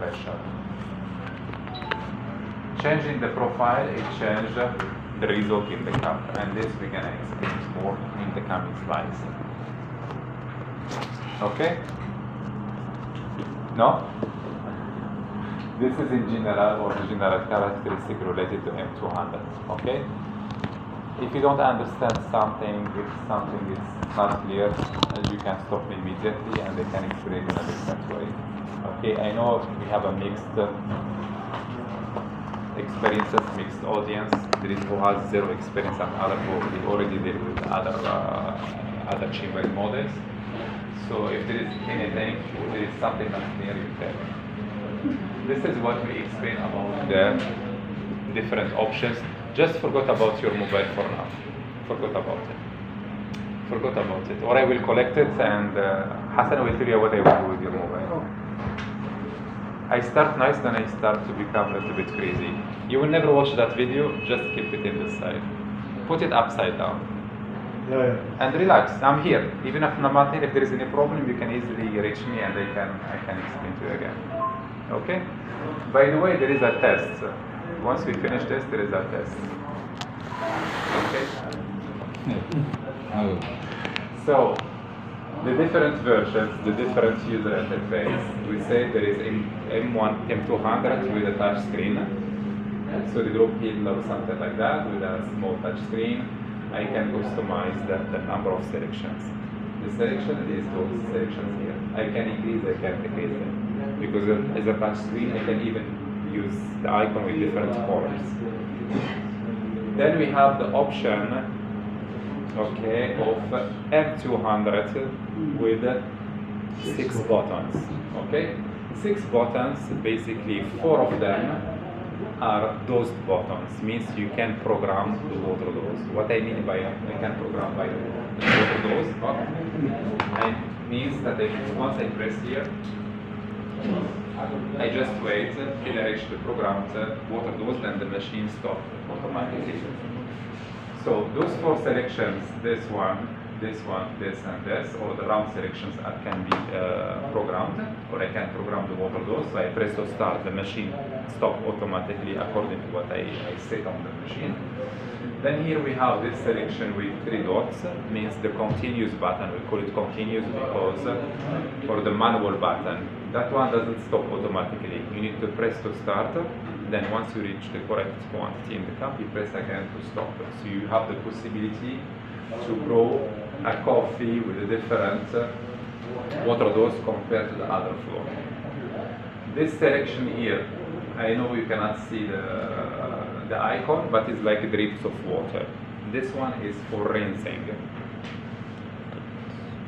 pressure. Changing the profile, it changes the result in the cup, and this we're gonna explain more in the coming slides. Okay? No? This is in general or the general characteristic related to M200. Okay? If you don't understand something, if something is not clear, you can stop me immediately and I can explain in a different way. Okay, I know we have a mixed experiences, mixed audience. There is who has zero experience and other who already deal with other chambering models. So if there is anything, there is something not clear, you tell me. This is what we explain about the different options. Just forgot about your mobile for now. Forgot about it. Forgot about it. Or I will collect it and Hassan will tell you what I will do with your mobile. I start nice, then I start to become a little bit crazy. You will never watch that video, just keep it in the side. Put it upside down. Yeah. And relax, I'm here. Even if Martin, if there is any problem, you can easily reach me and I can explain to you again. Okay? By the way, there is a test. Once we finish this, there is a test. Okay? So, the different versions, the different user interface. We say there is M200 with a touch screen. So the group handler or something like that with a small touch screen. I can customize the number of selections. The selection is those selections here. I can increase, I can decrease them. Because as a touch screen, I can even use the icon with different colors. Then we have the option, okay, of M200 with 6 buttons. Okay, 6 buttons. Basically, 4 of them are dosed buttons. Means you can program the water dose. What I mean by I can program by the water dose button, it means that once I press here, I just wait till I reach the programmed water dose, then the machine stops automatically. So those 4 selections, this one, this, and this, or the round selections can be programmed, or I can program the water dose. So I press to start, the machine stops automatically according to what I set on the machine. Then here we have this selection with 3 dots, means the continuous button. We call it continuous because for the manual button, that one doesn't stop automatically. You need to press to start, then once you reach the correct quantity in the cup, you press again to stop. So you have the possibility to grow a coffee with a different water dose compared to the other flow. This selection here, I know you cannot see the icon, but it's like drips of water. This one is for rinsing.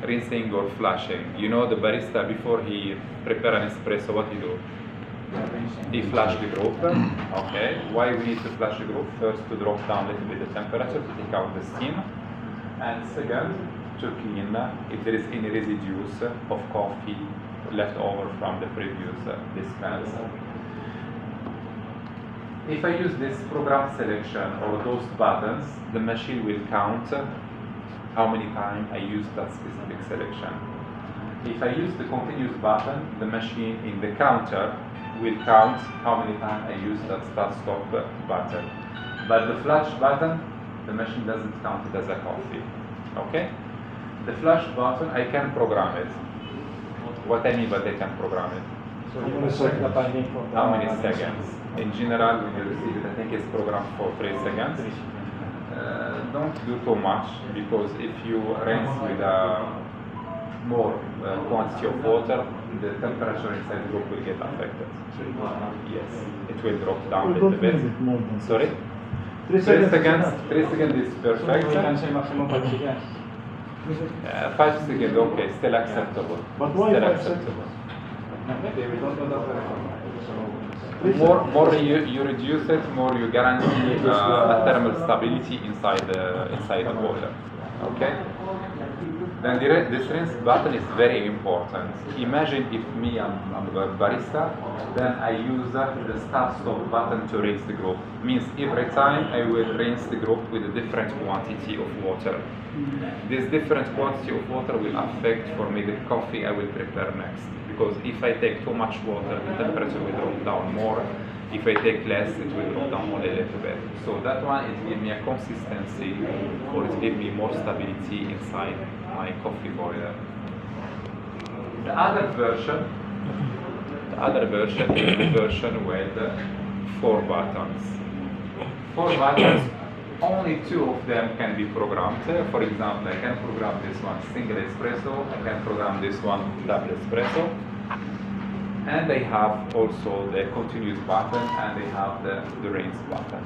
Rinsing or flushing. You know the barista, before he prepare an espresso, what he do? He flush the group. Okay. Why we need to flush the group? First, to drop down a little bit the temperature to take out the steam, and second, to clean if there is any residues of coffee left over from the previous dispense. If I use this program selection or those buttons, the machine will count how many times I use that specific selection. If I use the continuous button, the machine in the counter will count how many times I use that start-stop button. But the flush button, the machine doesn't count it as a coffee. Okay? The flush button, I can program it. What I mean by I can program it? So you want to set the timing for how many seconds? In general, when you receive it, I think it's programmed for 3 seconds. Don't do too much, because if you rinse with a more quantity of water, the temperature inside the group will get affected. Yes, it will drop down a little bit. Sorry? 3 seconds. 3 seconds is perfect. So we can say maximum 5 seconds. 5 seconds, okay, still acceptable. But why still 5 acceptable? seconds? More you reduce it, more you guarantee a thermal stability inside the boiler. Okay. Then this rinse button is very important. Imagine if I'm a barista, then I use the start-stop button to rinse the group. Means every time I will rinse the group with a different quantity of water. This different quantity of water will affect for me the coffee I will prepare next. because if I take too much water, the temperature will drop down more. If I take less, it will drop down only a little bit. So that one, it gives me a consistency, or it gives me more stability inside my coffee boiler. The other version is the version with 4 buttons. 4 buttons, only 2 of them can be programmed. For example, I can program this one single espresso, I can program this one double espresso, and they have also the continuous button, and they have the rinse button.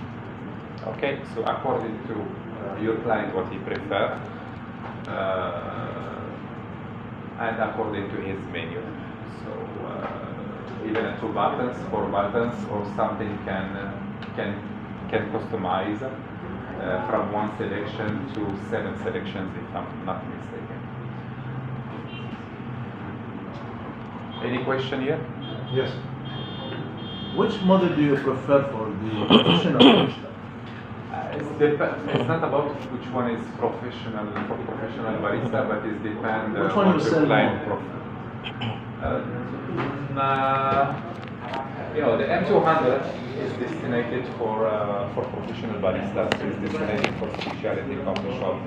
Okay, so according to your client what he prefers, and according to his menu. So even 2 buttons, 4 buttons, or something can customize from 1 selection to 7 selections, if I'm not mistaken. Any question here? Yes. Which model do you prefer for the professional barista? It's not about which one is professional for professional barista, but it depends Which one what you your sell client more? The M200 is destined for professional baristas. It's destined for specialty coffee shop.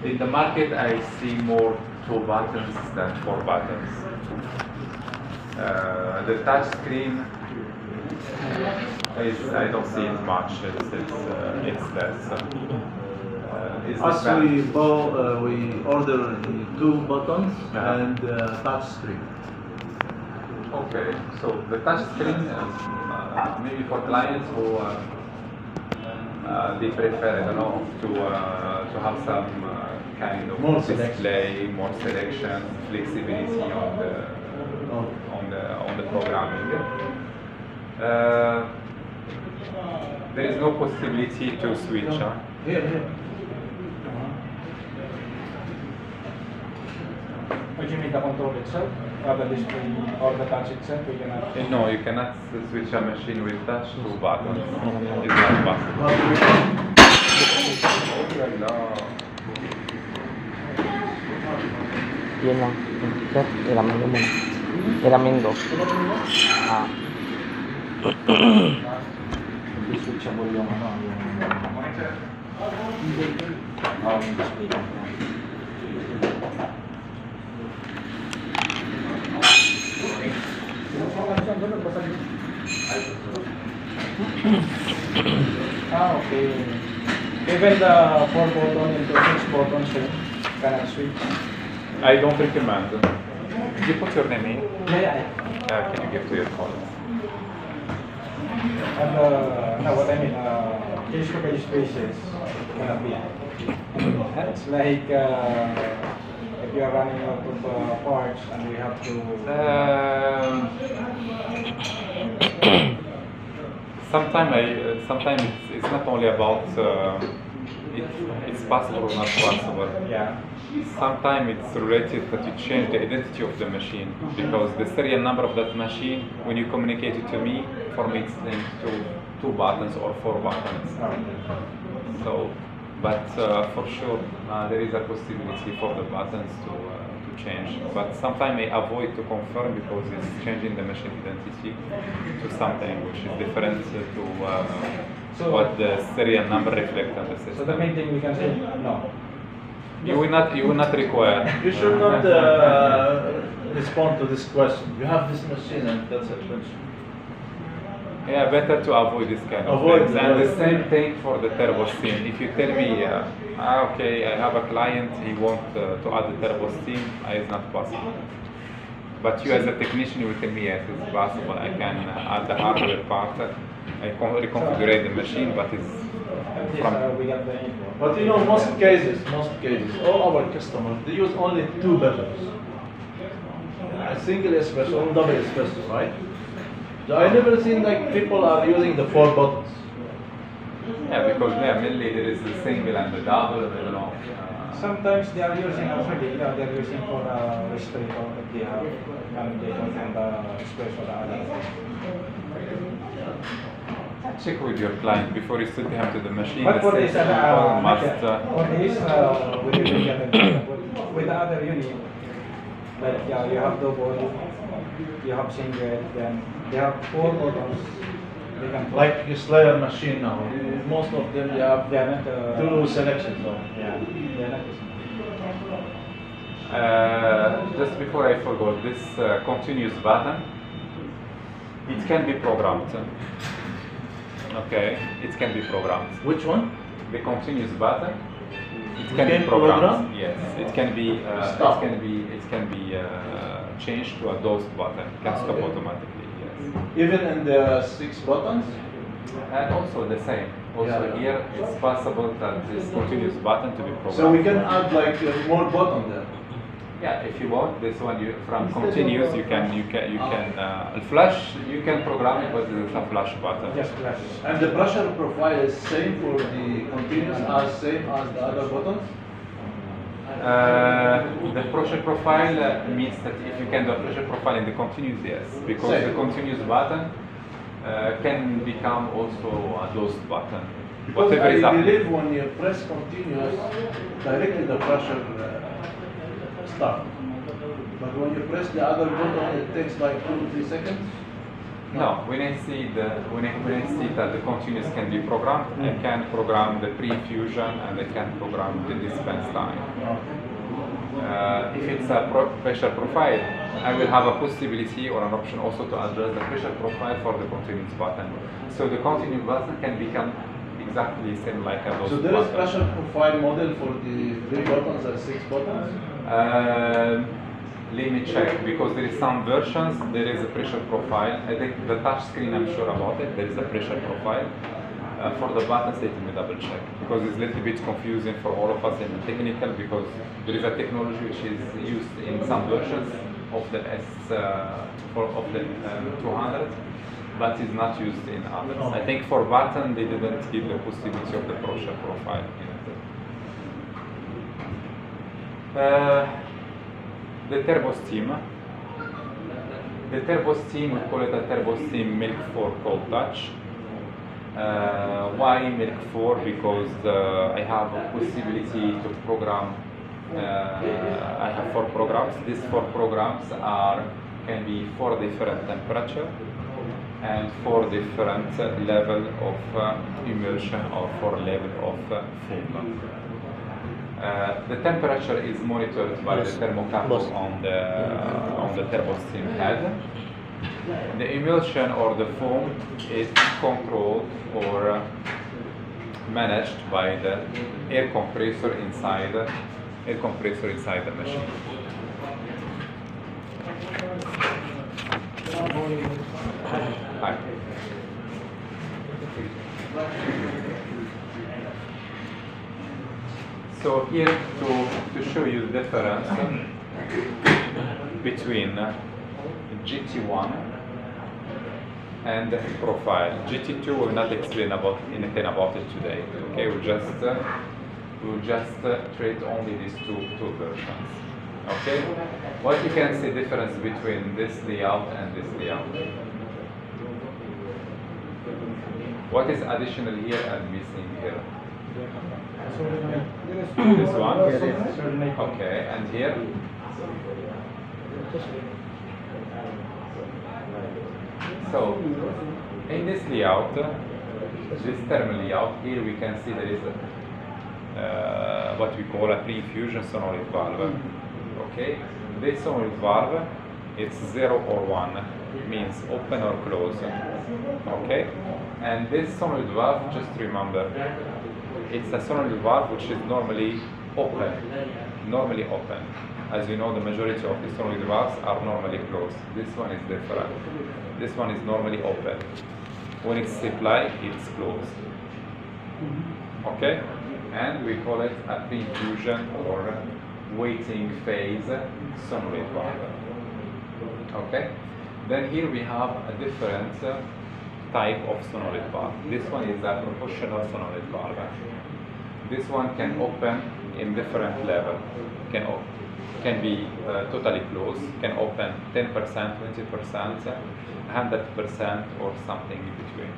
In the market, I see more 2 buttons than 4 buttons. The touch screen I don't see it much. It's less. As we order 2 buttons and touch screen. Okay, so the touch screen maybe for clients who they prefer, I don't know, to have some kind of More display, more selection, flexibility on the programming. There is no possibility to switch. Here. What do you mean, the control itself? Or the display or the touch itself? We cannot. No, you cannot switch a machine with touch to buttons. It's not possible. No. Yun lang. Sir, ilamin mo muna. Ilamin ko. Switchable yung display. Okay. Even the 4 button into 6 buttons cannot switch. I don't recommend. Did you put your name in? Yeah. Can you give to your colleagues? And no, what I mean, case to case basis cannot be. It's like if you are running out of parts and we have to. Sometimes it's not only about it's possible or not possible. Yeah. Sometimes it's related that you change the identity of the machine, because the serial number of that machine, when you communicate it to me, for me it's linked to 2 buttons or 4 buttons. So, but for sure there is a possibility for the buttons to change. But sometimes I avoid to confirm because it's changing the machine identity to something which is different to what the serial number reflects on the system. So the main thing we can say no. You will not require. You should not respond to this question. You have this machine and that's it. Yeah, better to avoid this kind of Avoid things. And the same thing for the turbo steam. If you tell me, okay, I have a client, he wants to add the turbo steam, it's not possible. But you as a technician, you will tell me, yes, it's possible. I can add the hardware part. I can reconfigure the machine, but it's from... we got the info. But you know, most cases, all our customers, they use only 2 buttons. A single espresso or double espresso, right? So I never seen like people are using the 4 buttons. Yeah, because mainly there is the single and the double, I don't know. Sometimes they are using already, they're using for restrictor that they have, and they don't have the espresso, the other. Check with your client before you sit him to the machine. But for this, with the with the other unit, Like yeah, you have double, you have single, then they have 4 buttons. They can Like a Slayer machine now. Most of them they have they are not two selections. So. yeah, they are not. Just before I forgot, this continuous button, it can be programmed. Okay, it can be programmed. Which one? The continuous button, it We can can be programmed. program? Yes, it can be. Stop. It can be changed to a dosed button. It can stop Okay. automatically. Yes. Even in the 6 buttons? And also the same. Also Yeah. here, it's possible that this continuous button to be programmed. So we can add like more button there. Yeah, if you want this one, you from continuous you can flash. You can program it with a flash button. Just flash. And the pressure profile is same for the continuous as same as the other buttons? The pressure profile means that if you can do a pressure profile in the continuous, yes, because Same. the continuous button can become also a dosed button. Because Whatever is I up. believe when you press continuous, directly the pressure starts. But when you press the other button, it takes like 2 to 3 seconds. No, when I see that the continuous can be programmed, I can program the pre-fusion and I can program the dispense time. If it's a pressure profile, I will have a possibility or an option also to adjust the pressure profile for the continuous button. So the continuous button can become exactly same like a dosed So there is button. pressure profile model for the 3 buttons and 6 buttons? Let me check, because there is some versions, there is a pressure profile. I think the touch screen, I'm sure about it, there is a pressure profile. For the buttons, let me double check, because it's a little bit confusing for all of us in the technical, because there is a technology which is used in some versions of the of the 200, but is not used in others. I think for button, they didn't give the possibility of the pressure profile in it. The turbo steam. The turbo steam, we call it a turbo steam Milk 4 cold touch. Why Milk 4? Because I have a possibility to program. I have 4 programs. These 4 programs can be 4 different temperature and 4 different level of immersion or 4 level of foam. The temperature is monitored by the thermocouple on the turbo steam head. The emulsion or the foam is controlled or managed by the air compressor inside the machine. Hi. So here to show you the difference between GT1 and profile. GT2 will not explain anything about it today. Okay, we'll just treat only these two versions. Okay, what you can see difference between this layout and this layout. What is additional here and missing here? This one? Okay, and here? So, in this layout, this terminal layout, here we can see there is what we call a pre-infusion sonorid valve. Okay, this sonorid valve, it's 0 or 1, means open or close. Okay, and this sonorid valve, just remember, it's a sonorid valve which is normally open. As you know, the majority of the sonorid valves are normally closed. This one is different. This one is normally open. When it's supplied, it's closed. Okay? And we call it a pre-infusion or waiting phase sonorid valve. Okay? Then here we have a different type of sonorid valve. This one is a proportional sonorid valve. This one can open in different level. Can be totally closed, can open 10%, 20%, 100% or something in between.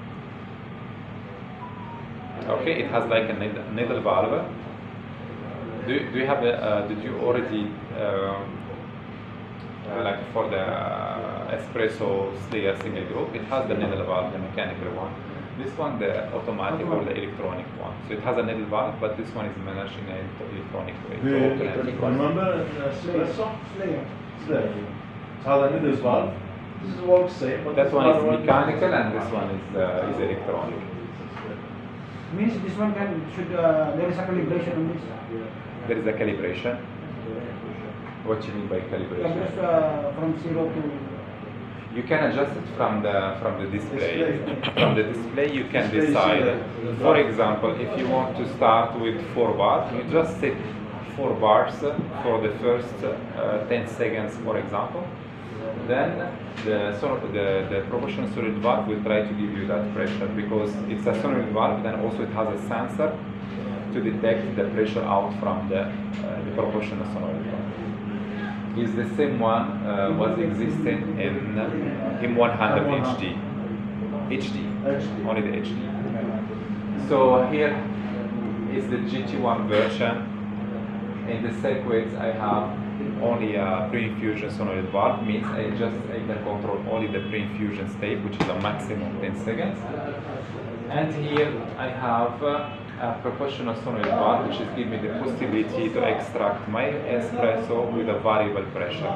Okay, it has like a needle valve. Do you have did you already like for the espresso Slayer single group, it has the needle valve, the mechanical one. This one, the automatic or the electronic one. So it has a needle valve, but this one is managed in an electronic way. to open and close. Remember espresso? Slayer. Slayer. It has a needle valve. This is works same, but That this one other is mechanical and this one is electronic. Means this one should there is a calibration on this. There is a calibration. What do you mean by Like calibration? just from 0 to. You can adjust it from the display. From the display, you can Display is decide. here. For example, if you want to start with 4 bars, you just set 4 bars for the first 10 seconds, for example. Then the proportional solid valve will try to give you that pressure because it's a solid valve. Then also it has a sensor to detect the pressure out from the proportional solid valve. Is the same one was existing in M100 HD, only the HD. So here is the GT1 version. In the circuits I have only a pre-infusion solenoid valve, means I can control only the pre-infusion state, which is a maximum 10 seconds. And here I have a proportional solenoid valve, which is giving me the possibility to extract my espresso with a variable pressure.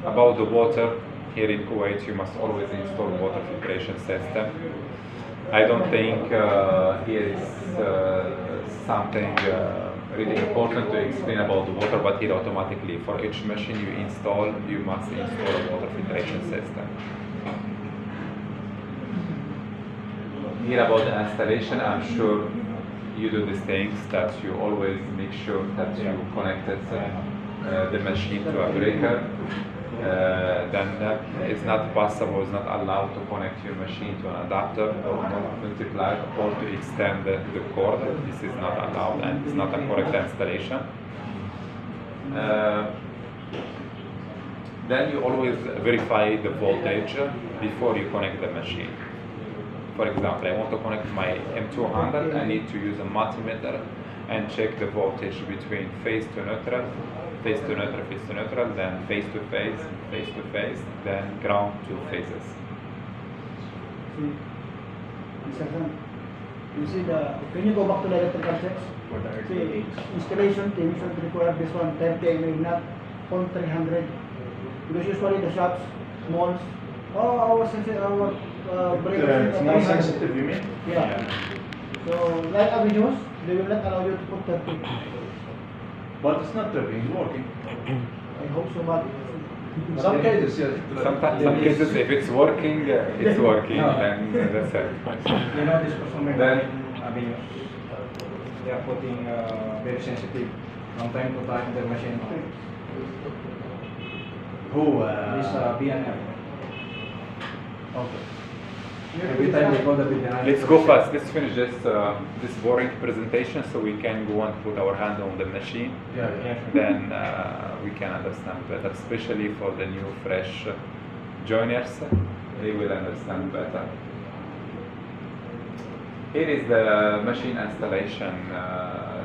About the water, here in Kuwait you must always install water filtration system. I don't think here is something really important to explain about the water, but here automatically for each machine you install, you must install a water filtration system. Here about the installation, I'm sure you do these things, that you always make sure that you connected the machine to a breaker. Then it's not possible, it's not allowed to connect your machine to an adapter or multi-plug or to extend the cord. This is not allowed and it's not a correct installation. Then you always verify the voltage before you connect the machine. For example, I want to connect my M200, I need to use a multimeter and check the voltage between phase to neutral, phase to neutral, phase to neutral, then phase to phase, then ground to phases. See, you see when you go back to the electrical checks, see, installation team should require this one 30 mm, not 0.300, because usually the shops, malls, our breakers It's more sensitive, you mean? Yeah. So like avenues, they will not allow you to put 30. But it's not tripping, it's working. I hope so, but Some cases, yes. Sometimes, some cases, if it's working, it's working, No. then that's it. You know this customer Then- avenues, they are putting very sensitive from time to time the machine. Who? This BNF. Okay. Every time they go to the Let's go fast. Let's finish this boring presentation so we can go and put our hand on the machine. Yeah, yeah. Then we can understand better, especially for the new fresh joiners. They will understand better. Here is the machine installation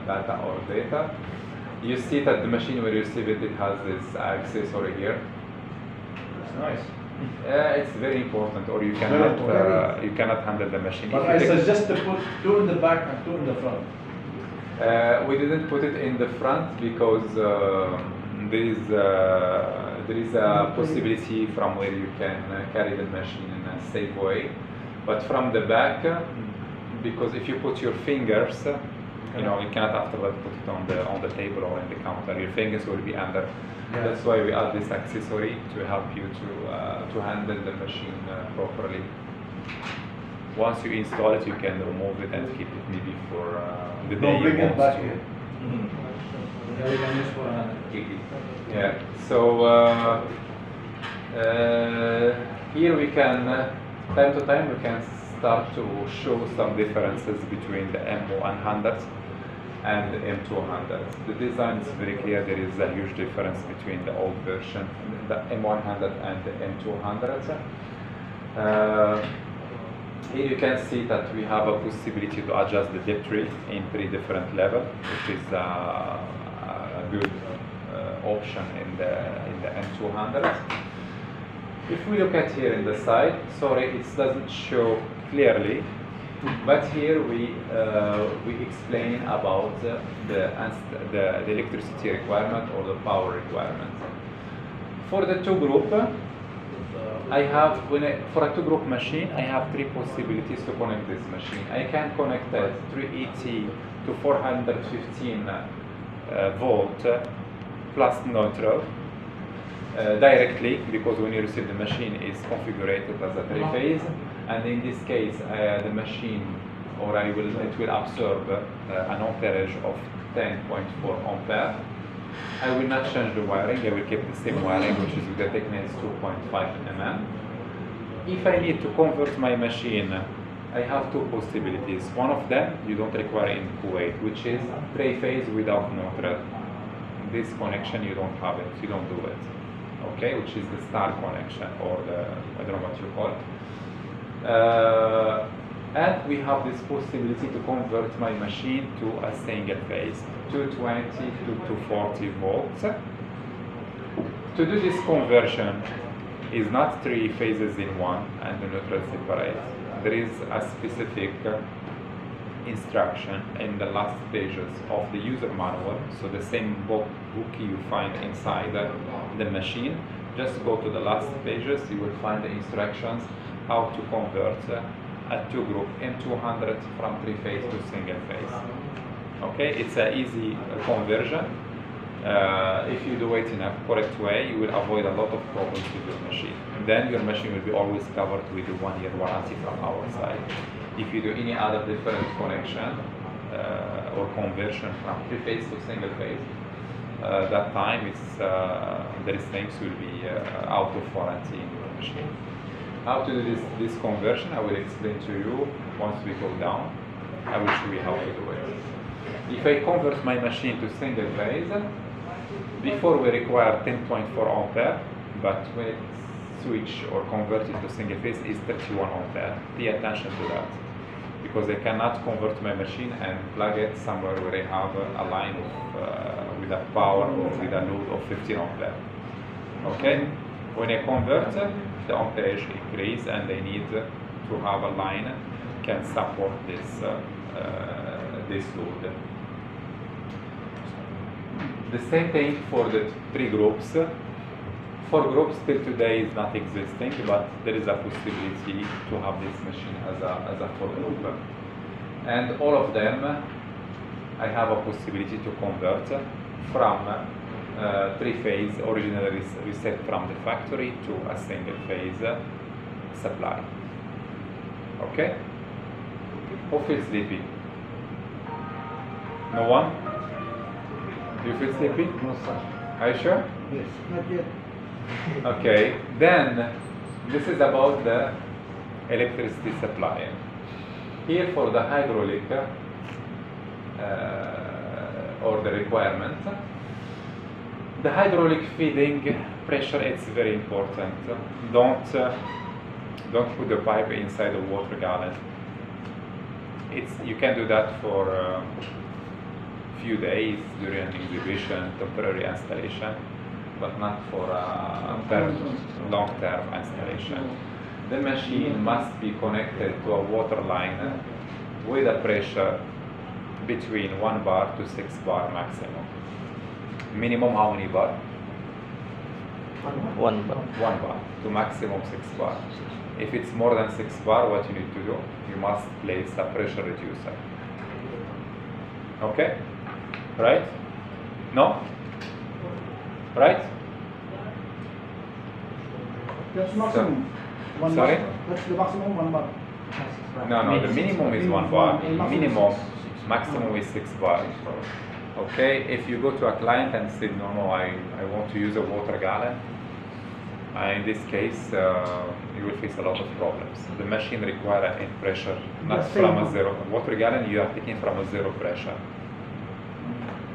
data or data. You see that the machine when you receive it, it has this accessory here. It's nice. It's very important, or you Very cannot important. you cannot handle the machine. But If you I take- suggest to put 2 in the back and 2 in the front. We didn't put it in the front because there is a possibility from where you can carry the machine in a safe way, but from the back, because if you put your fingers, you cannot afterward put it on the table or in the counter. Your fingers will be under. Yeah. That's why we add this accessory to help you to handle the machine properly. Once you install it, you can remove it and keep it maybe for the day Don't bring you it want back to. here. Yeah, we can use for another. Yeah. So here we can, time to time, we can start to show some differences between the M100 and the M200. The design is very clear. There is a huge difference between the old version, the M100 and the M200. Here you can see that we have a possibility to adjust the depth rate in 3 different levels, which is a good option in the M200. If we look at here in the side, sorry, it doesn't show clearly, but here we explain about the electricity requirement or the power requirement. For the two-group, for a two-group machine, I have 3 possibilities to connect this machine. I can connect a 380 to 415 volt plus neutral directly, because when you receive the machine is configured as a 3-phase, and in this case the machine it will absorb an amperage of 10.4 ampere. I will not change the wiring, I will keep the same wiring, which is with the thickness 2.5 mm. If I need to convert my machine, I have 2 possibilities. One of them you don't require in Kuwait, which is 3-phase without neutral. This connection you don't have it, you don't do it. Okay, which is the star connection, or I don't know what you call it. And we have this possibility to convert my machine to a single phase, 220 to 240 volts. To do this conversion is not 3 phases in one and the neutral separate. There is a specific instruction in the last pages of the user manual, so the same book you find inside the machine. Just go to the last pages, you will find the instructions how to convert a two-group M200 from 3-phase to single phase. Okay, it's an easy conversion. If you do it in a correct way, you will avoid a lot of problems with your machine. And then your machine will be always covered with a 1-year warranty from our side. If you do any other different connection or conversion from 3-phase to single phase, that time there is things will be out of warranty in your machine. How to do this conversion, I will explain to you once we go down. I will show you how to do it. If I convert my machine to single phase, before we require 10.4 ampere, but when it switch or convert it to single phase is 31 ampere. Pay attention to that, because I cannot convert my machine and plug it somewhere where I have a line with a power or with a load of 15 ampere. Okay? When I convert, the amperage increase, and I need to have a line can support this load. The same thing for the 3 groups. 4 groups till today is not existing, but there is a possibility to have this machine as a 4 group. And all of them, I have a possibility to convert from 3-phase originally reset from the factory to a single phase supply. Okay? Who feels sleepy? No one? Do you feel sleepy? No, sir. Are you sure? Yes, not yet. Okay, then this is about the electricity supply. Here for the hydraulic or the requirement, the hydraulic feeding pressure is very important. Don't put the pipe inside a water gallon. You can do that for a few days during an exhibition, temporary installation, but not for a long-term installation. The machine must be connected to a water line with a pressure between 1 bar to 6 bar maximum. Minimum how many bar? 1 bar. 1 bar to maximum 6 bar. If it's more than 6 bar, what you need to do? You must place a pressure reducer. Okay? Right? No? Right? That's maximum. One Sorry? bar. That's the maximum 1 bar. No, the minimum is 1 bar. Minimum, maximum is 6 bar. Okay, if you go to a client and say, no, I want to use a water gallon, in this case, you will face a lot of problems. The machine requires a pressure, not from a zero. Water gallon, you are taking from a zero pressure.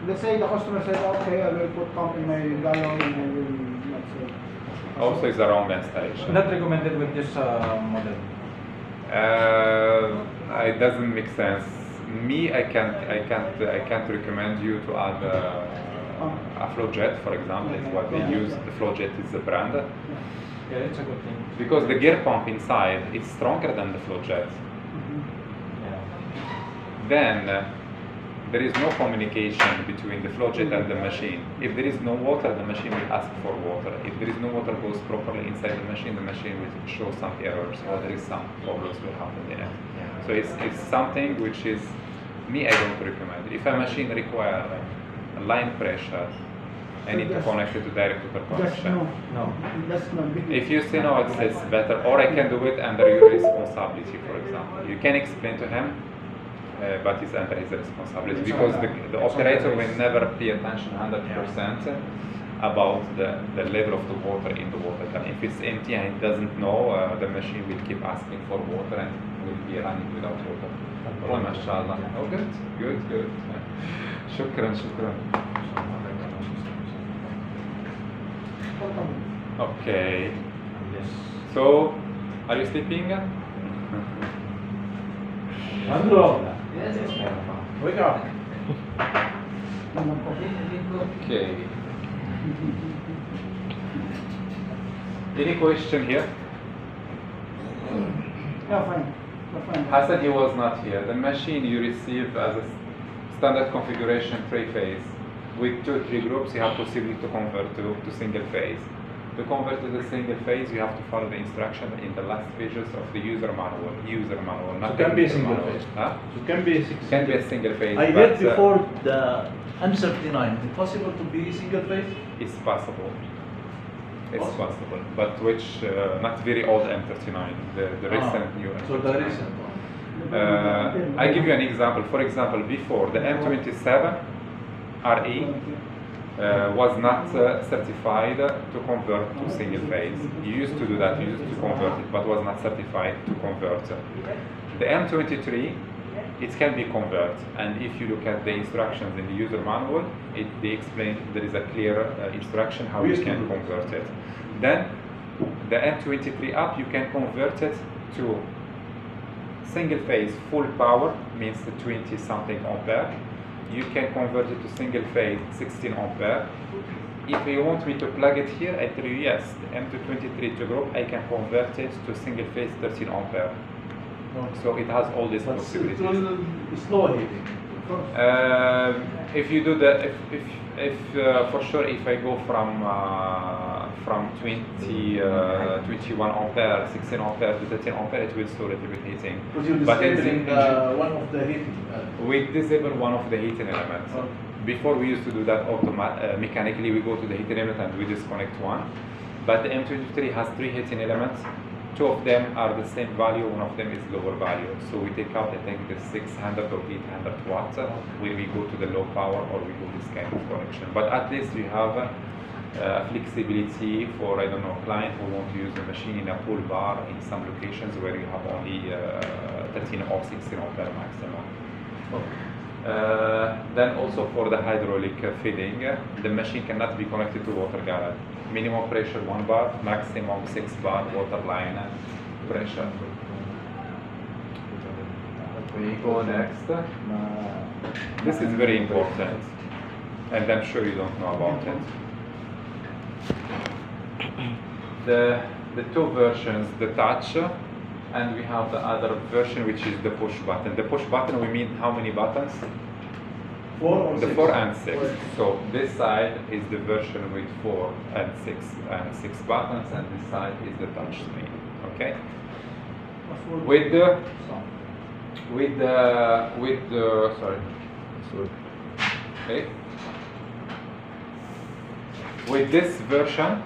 Let's say the customer said, okay, I will put pump in my gallon and I will not say. Also, it's a wrong installation. Not recommended with this model. It doesn't make sense. Me, I can't recommend you to add a FlowJet, for example. It's what they use. The FlowJet is the brand. Yeah, it's a good thing. Because the gear pump inside is stronger than the FlowJet. Yeah. Then there is no communication between the FlowJet and the machine. If there is no water, the machine will ask for water. If there is no water goes properly inside the machine will show some errors or there is some problems will happen in it. So it's something which is, me, I don't recommend. If a machine requires a line pressure, I need to connect it to direct to Just connection. no. That's not big. If you say no, it's better, or I can do it under your responsibility, for example. You can explain to him, but it's under his responsibility, because the operator will never pay attention 100% about the level of the water in the water tank. If it's empty and it doesn't know, the machine will keep asking for water and will be running without water. Oh, mashallah. Oh, good. Shukran. Okay. Yes. So, are you sleeping? Andrew, Yes, meron pa. wake up. Okay. Any question here? Yeah, fine. Hassan, he was not here. The machine you receive as a standard configuration three-phase with 2-3 groups, you have possibility to convert to single phase. To convert to the single phase, you have to follow the instruction in the last pages of the user manual. Not So can be a technical single manual. phase. Huh? So can be Can be a single phase. I but, read before the M39. Is it possible to be single phase? It's possible. It's Possible. possible, but which not very old M39, the recent new M39. So the recent one. I give you an example. For example, before the M27 RE was not certified to convert to single phase. You used to do that, you used to convert it, but was not certified to convert. The M23, it can be converted, and if you look at the instructions in the user manual, they explain there is a clear instruction how you can convert it. Then the M23 up, you can convert it to single phase full power, means 20 something ampere. You can convert it to single phase 16 ampere. If you want me to plug it here, I tell you yes, the M223 to group, I can convert it to single phase 13 ampere. So it has all these But possibilities. it's slow heating. If you do the, for sure, if I go from 21 ampere, 16 ampere to 13 ampere, it will slow a little bit heating. Because you're But in disabling one of the heating. we disable one of the heating elements. Okay. Before we used to do that mechanically, we go to the heating element and we disconnect one. But the M23 has 3 heating elements. 2 of them are the same value, one of them is lower value. So we take out, I think, the 600 or 800 watts when we go to the low power or we do this kind of connection. But at least you have flexibility for, I don't know, client who want to use the machine in a pool bar in some locations where you have only 13 or 16 ampere maximum. Then also for the hydraulic feeding, the machine cannot be connected to water gallon. Minimum pressure 1 bar, maximum 6 bar water line pressure. We go next. This is very important, and I'm sure you don't know about it. The 2 versions, the touch, and we have the other version which is the push button. The push button, we mean how many buttons? 4 or 6? The 4 and 6. So this side is the version with 4 and 6 buttons, and this side is the touch screen. Okay. With the sorry. Okay. With this version,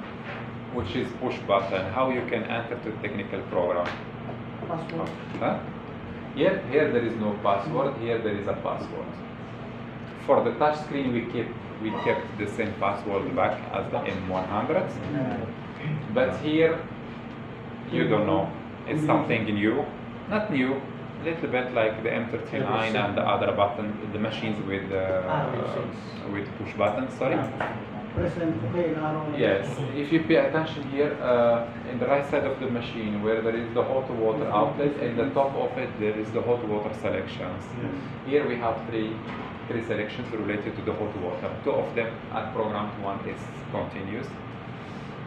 which is push button, how you can enter to technical program? Password. Huh? Here there is no password. Here there is a password. For the touch screen, we kept the same password back as the M100, but here you don't know. It's something new, not new, a little bit like the M39 and the other button, the machines with push buttons. Sorry, present, okay, in our Yes, if you pay attention here, in the right side of the machine where there is the hot water outlet, in the top of it there is the hot water selections. Here we have three selections related to the hot water. Two of them are programmed, one is continuous.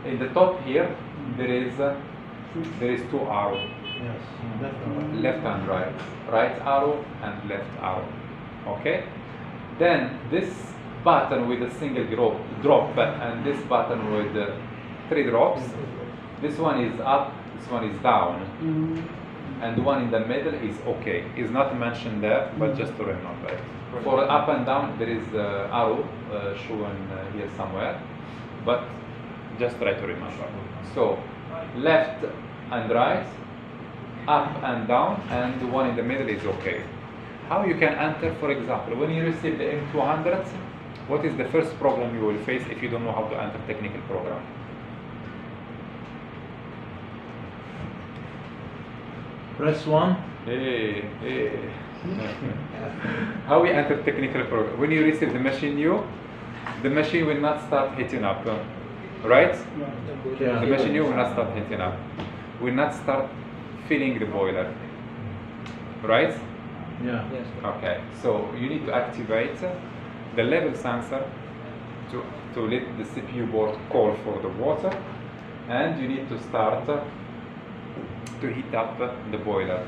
In the top here there is two arrows, Yes. Definitely. left and right, right arrow and left arrow. Okay. Then this button with a single drop and this button with three drops. This one is up, this one is down, and the one in the middle is okay. It's not mentioned there, but just to remember. For up and down, there is arrow shown here somewhere, but just try to remember. So left and right, up and down, and the one in the middle is okay. How you can enter, for example, when you receive the M200, what is the first problem you will face if you don't know how to enter technical program? Press 1. Hey. How we enter technical program? When you receive the machine new, the machine will not start heating up, right? Yeah. The machine new will not start heating up, will not start filling the boiler, right? Yeah. Okay, so you need to activate the level sensor to let the CPU board call for the water, and you need to start to heat up the boiler.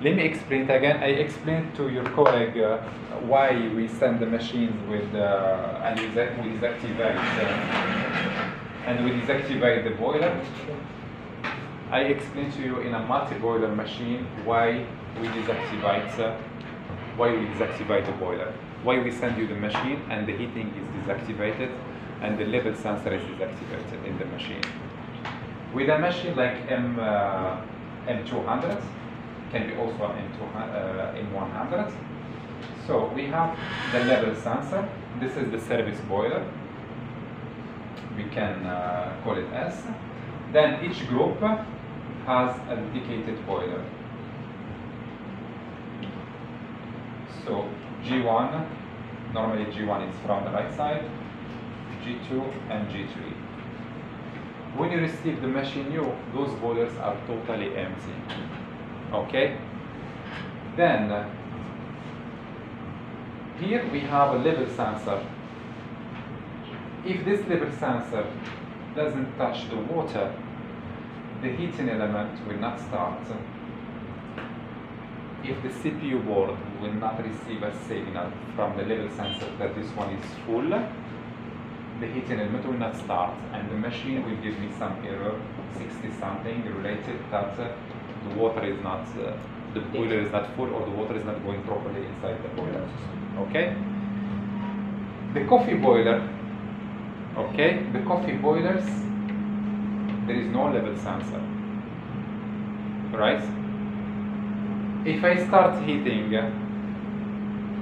Let me explain it again. I explained to your colleague why we send the machines with and we deactivate the boiler. I explained to you in a multi-boiler machine why we deactivate the boiler, why we send you the machine and the heating is deactivated and the level sensor is deactivated in the machine. With a machine like M200, can be also M100. So we have the level sensor. This is the service boiler. We can call it S. Then each group has a dedicated boiler. So G1, normally G1 is from the right side, G2 and G3. When you receive the machine new, those boilers are totally empty. Okay? Then here we have a level sensor. If this level sensor doesn't touch the water, the heating element will not start. If the CPU board will not receive a signal from the level sensor that this one is full, the heating element will not start, and the machine will give me some error, 60 something, related that the water is not, the boiler is not full, or the water is not going properly inside the boiler. Okay? The coffee boiler. Okay, the coffee boilers, there is no level sensor, right? If I start heating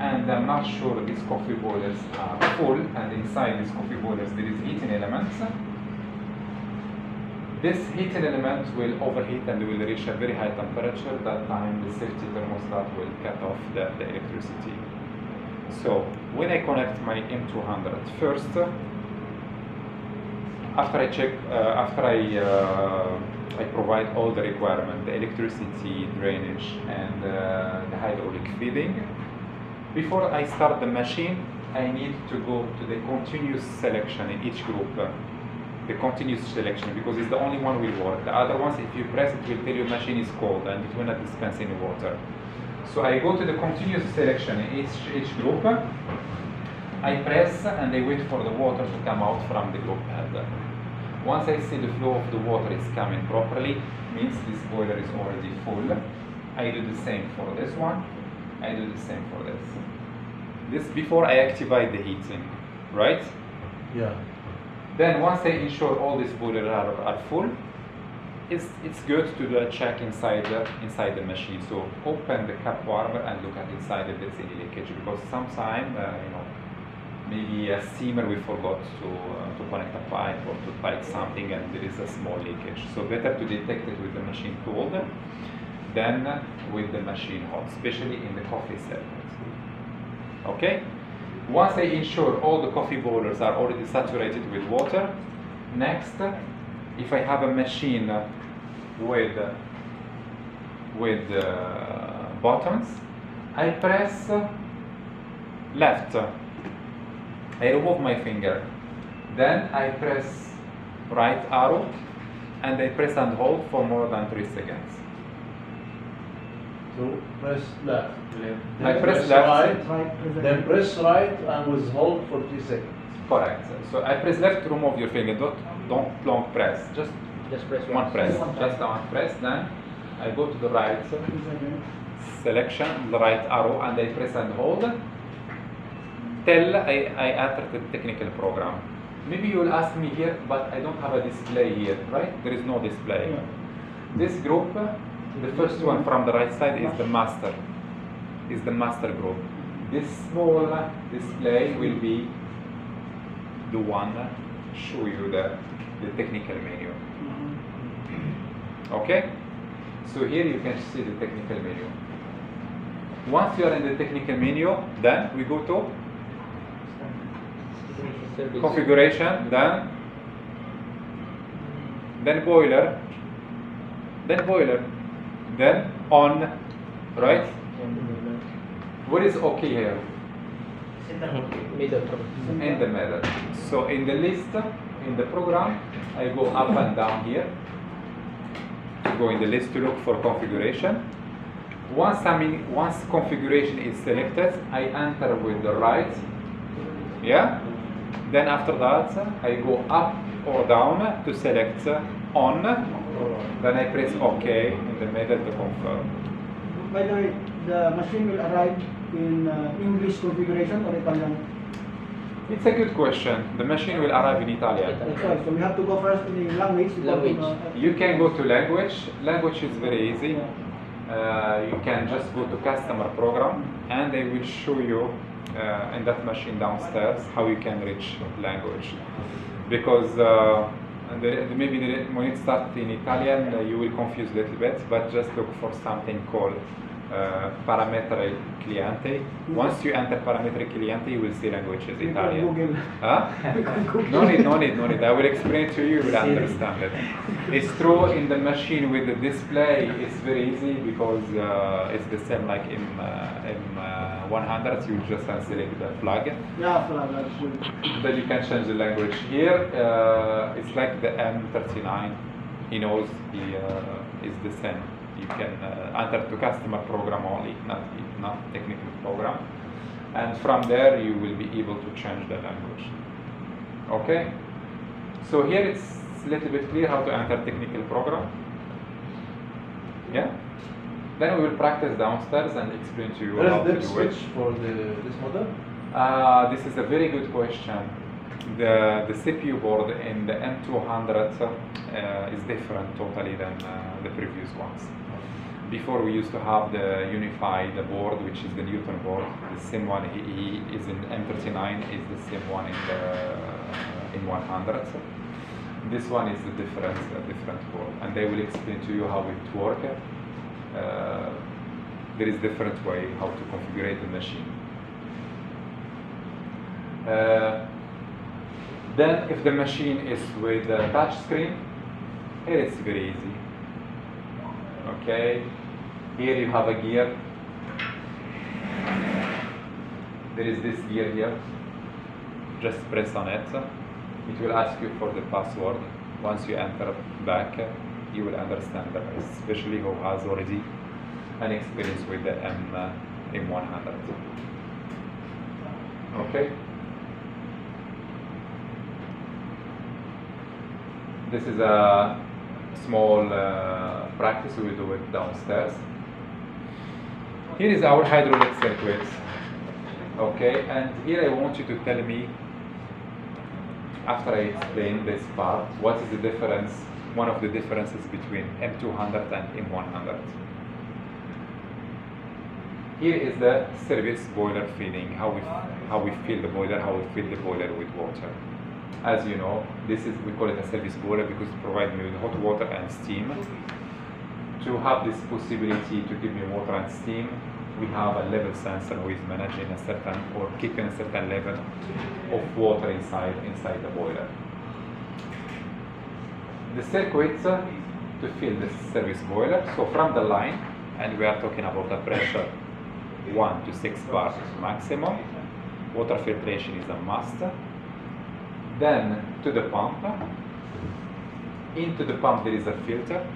and I'm not sure these coffee boilers are full and inside these coffee boilers there is heating elements, this heating element will overheat and will reach a very high temperature. That time the safety thermostat will cut off the electricity. So when I connect my M200 first, after I check, I provide all the requirements, the electricity, drainage, and the hydraulic feeding. Before I start the machine, I need to go to the continuous selection in each group. The continuous selection, because it's the only one will work. The other ones, if you press it, will tell you machine is cold and it will not dispense any water. So I go to the continuous selection in each group. I press and I wait for the water to come out from the group head. Once I see the flow of the water is coming properly, means this boiler is already full. I do the same for this one. I do the same for this. This before I activate the heating, right? Yeah. Then once I ensure all these boilers are full, it's good to do a check inside the machine. So open the cup warmer and look at inside if there's any leakage, because sometimes maybe a steamer we forgot to connect a pipe or to pipe something and there is a small leakage. So better to detect it with the machine cold than with the machine hot, especially in the coffee segment. Okay? Once I ensure all the coffee boilers are already saturated with water, next, if I have a machine with buttons, I press left. I remove my finger. Then I press right arrow and I press and hold for more than 3 seconds. So press left. I Then press left. right. Then press right and withhold for 3 seconds. Correct. So I press left to remove your finger. Don't long press. Just press one press. Just one press. Then I go to the right selection, the right arrow, and I press and hold till I enter the technical program. Maybe you will ask me here, but I don't have a display here, right? There is no display. Yeah. This group, the first one from the right side is the master. Is the master group. This small display will be the one show you the technical menu. Okay? So here you can see the technical menu. Once you are in the technical menu, then we go to configuration, then boiler, then on, right? What is okay here? Middle. In the middle. So in the list, in the program, I go up and down here. Go in the list to look for configuration. Once configuration is selected, I enter with the right. Yeah. Then after that, I go up or down to select on. Then I press OK in the middle to confirm. By the way, the machine will arrive in English configuration or Italian? It's a good question. The machine will arrive in Italian. That's right. So we have to go first in the language. You can go to language. Language is very easy. You can just go to customer program and they will show you in that machine downstairs how you can reach language. Because maybe when it starts in Italian you will confuse a little bit, but just look for something called parametre cliente. Once you enter parametre cliente, you will see languages Italian. Google. Huh? No need. I will explain to you, you will understand it. It's true in the machine with the display, it's very easy because it's the same like in 100, you just select the flag. Yeah, flag. That's good. Then you can change the language. Here, it's like the M39. He knows is the same. You can enter to customer program only, not technical program. And from there, you will be able to change the language. Okay? So here it's a little bit clear how to enter technical program. Yeah? Then we will practice downstairs and explain to you how to Where's do the it. switch for this model? This is a very good question. The CPU board in the M200 is different totally than the previous ones. Before we used to have the unified board, which is the Newton board. The same one he is in M39 is the same one in 100. This one is a different board, and they will explain to you how it works. There is different way how to configure the machine. Then if the machine is with a touch screen, here it's very easy. Okay, here you have a gear. There is this gear here. Just press on it. It will ask you for the password. Once you enter back, you will understand the rest, especially who has already an experience with the M100. Okay. This is a small practice. We will do it downstairs. Here is our hydraulic circuit. Okay, and here I want you to tell me, after I explain this part, what is the difference, one of the differences between M200 and M100. Here is the service boiler feeding, how we fill the boiler, how we fill the boiler with water. As you know, we call it a service boiler because it provides me with hot water and steam. To have this possibility to give me water and steam, we have a level sensor who is managing a certain or keeping a certain level of water inside the boiler. The circuit to fill the service boiler, so from the line, and we are talking about the pressure 1 to 6 bar maximum, water filtration is a must. Then to the pump, into the pump there is a filter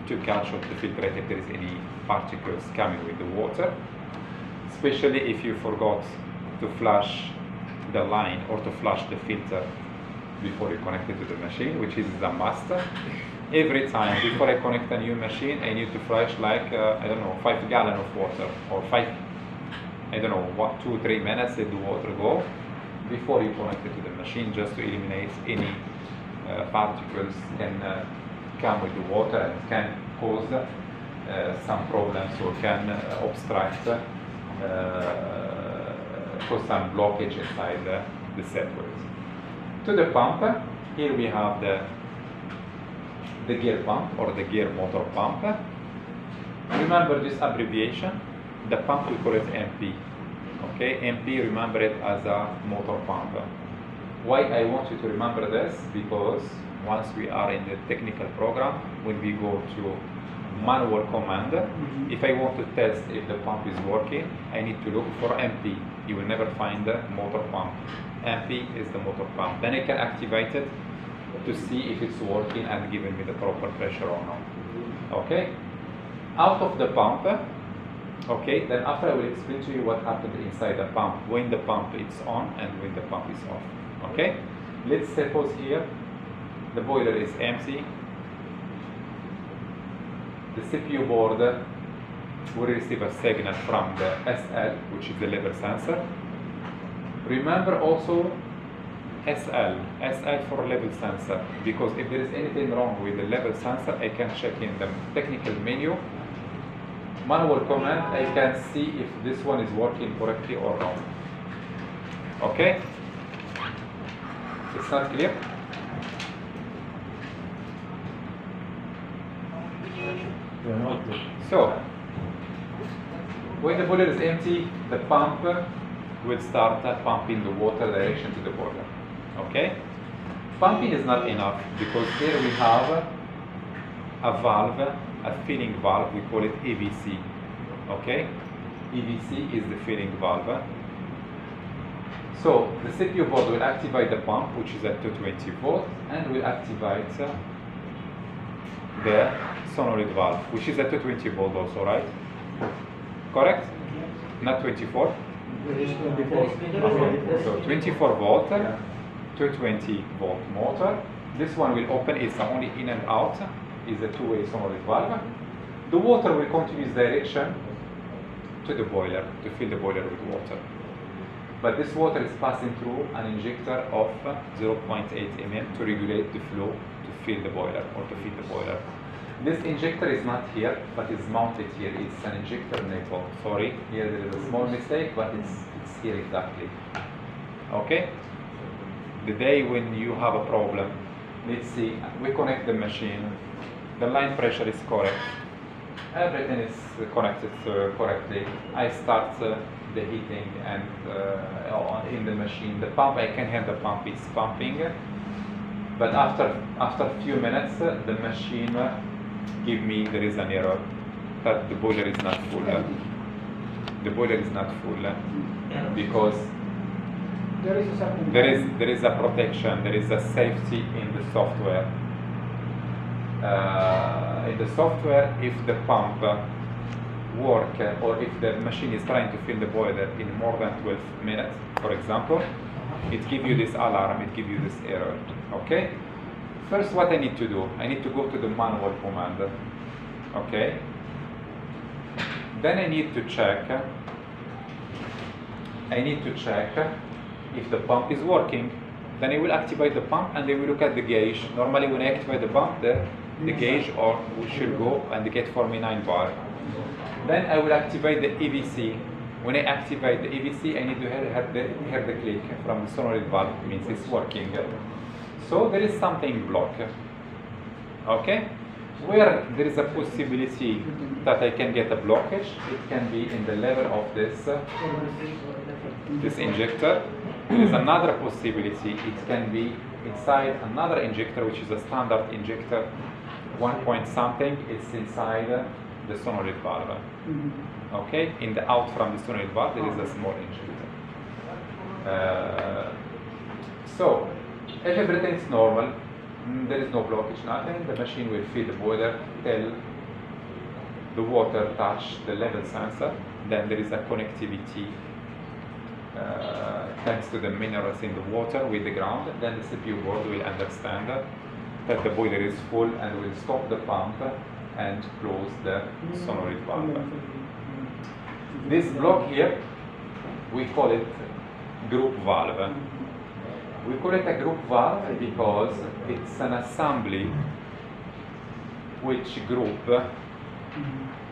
to catch or to filtrate if there is any particles coming with the water, especially if you forgot to flush the line or to flush the filter before you connect it to the machine, which is a must. Every time before I connect a new machine, I need to flush like, I don't know, 5 gallons of water, or 2-3 minutes let the water go before you connect it to the machine, just to eliminate any particles can come with the water and can cause some problems or can obstruct, cause some blockage inside the circuit. To the pump, here we have the gear pump or the gear motor pump. Remember this abbreviation, the pump we call it MP. Okay, MP, remember it as a motor pump. Why I want you to remember this? Because once we are in the technical program, when we go to manual command, if I want to test if the pump is working, I need to look for MP. You will never find the motor pump. MP is the motor pump. Then I can activate it to see if it's working and giving me the proper pressure or not. Okay? Out of the pump, okay, then after I will explain to you what happened inside the pump, when the pump is on and when the pump is off. Okay? Let's suppose here the boiler is empty. The CPU board will receive a signal from the SL, which is the level sensor. Remember also SL for level sensor, because if there is anything wrong with the level sensor, I can check in the technical menu, manual command, I can see if this one is working correctly or not. Okay? It's not clear? So, when the boiler is empty, the pump will start pumping the water direction to the boiler. Okay? Pumping is not enough because here we have a valve, a filling valve, we call it EVC. Okay? EVC is the filling valve. So the CPU board will activate the pump, which is at 220 volts, and will activate the solenoid valve, which is at 220 volt also, right? Correct? Not 24? So 24 volt, 220 volt motor. This one will open, it's only in and out, is a two-way solenoid valve. The water will continue its direction to the boiler, to fill the boiler with water. But this water is passing through an injector of 0.8 mm to regulate the flow to fill the boiler or to feed the boiler. This injector is not here, but it's mounted here. It's an injector nipple. Sorry, here there is a small mistake, but it's here exactly. Okay? The day when you have a problem, let's see, we connect the machine, the line pressure is correct, everything is connected correctly. I start the heating and in the machine. The pump, I can hear the pump is pumping, but after a few minutes, the machine give me there is an error that the boiler is not full. The boiler is not full because there is a protection, there is a safety in the software. In the software, if the pump work or if the machine is trying to fill the boiler in more than 12 minutes, for example, it gives you this alarm, it gives you this error. Okay? First, what I need to do, I need to go to the manual command. Okay? Then I need to check if the pump is working. Then I will activate the pump and I will look at the gauge. Normally when I activate the pump, the gauge should go and get for me 9 bar. Then I will activate the EVC. When I activate the EVC, I need to hear the click from the solenoid valve, it means it's working. So there is something blocked. Okay? Where there is a possibility that I can get a blockage, it can be in the level of this injector. There is another possibility, it can be inside another injector, which is a standard injector, 1 point something, it's inside the solenoid valve. Okay, in the out from the solenoid valve there is a small injector. So, if everything is normal, there is no blockage, nothing, the machine will feed the boiler till the water touch the level sensor, then there is a connectivity thanks to the minerals in the water with the ground, then the CPU board will understand that the boiler is full and will stop the pump and close the solenoid valve. This block here, we call it group valve. We call it a group valve because it's an assembly which group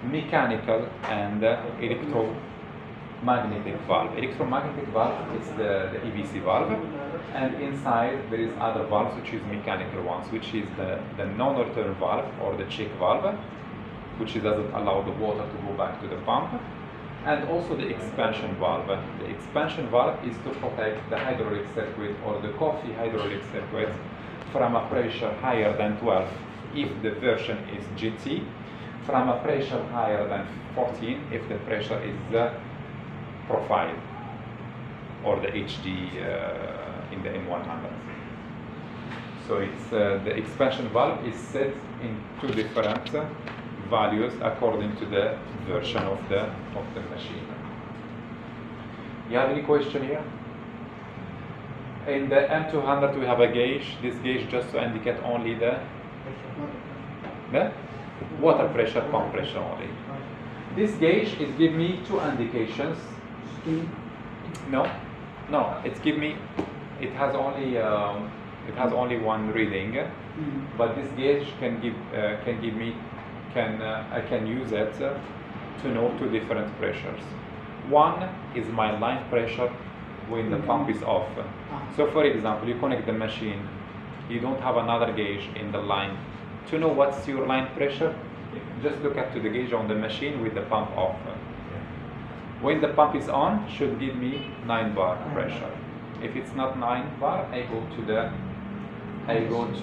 mechanical and electromagnetic valve. Electromagnetic valve is the EVC valve, and inside there is other valves which is mechanical ones, which is the non-return valve or the check valve, which doesn't allow the water to go back to the pump, and also the expansion valve. The expansion valve is to protect the hydraulic circuit or the coffee hydraulic circuit from a pressure higher than 12 if the version is GT, from a pressure higher than 14 if the pressure is profile or the HD in the M100. So it's the expansion valve is set in two different values according to the version of the machine. You have any question here? In the M200 we have a gauge. This gauge just to indicate only the water pressure, pump pressure only. This gauge is give me two indications. No, it give me. It has only one reading, but this gauge can give me. I can use it to know two different pressures. One is my line pressure when the pump is off. So for example, you connect the machine, you don't have another gauge in the line. To know what's your line pressure, just look at to the gauge on the machine with the pump off. When the pump is on, should give me 9 bar pressure. If it's not 9 bar, I go to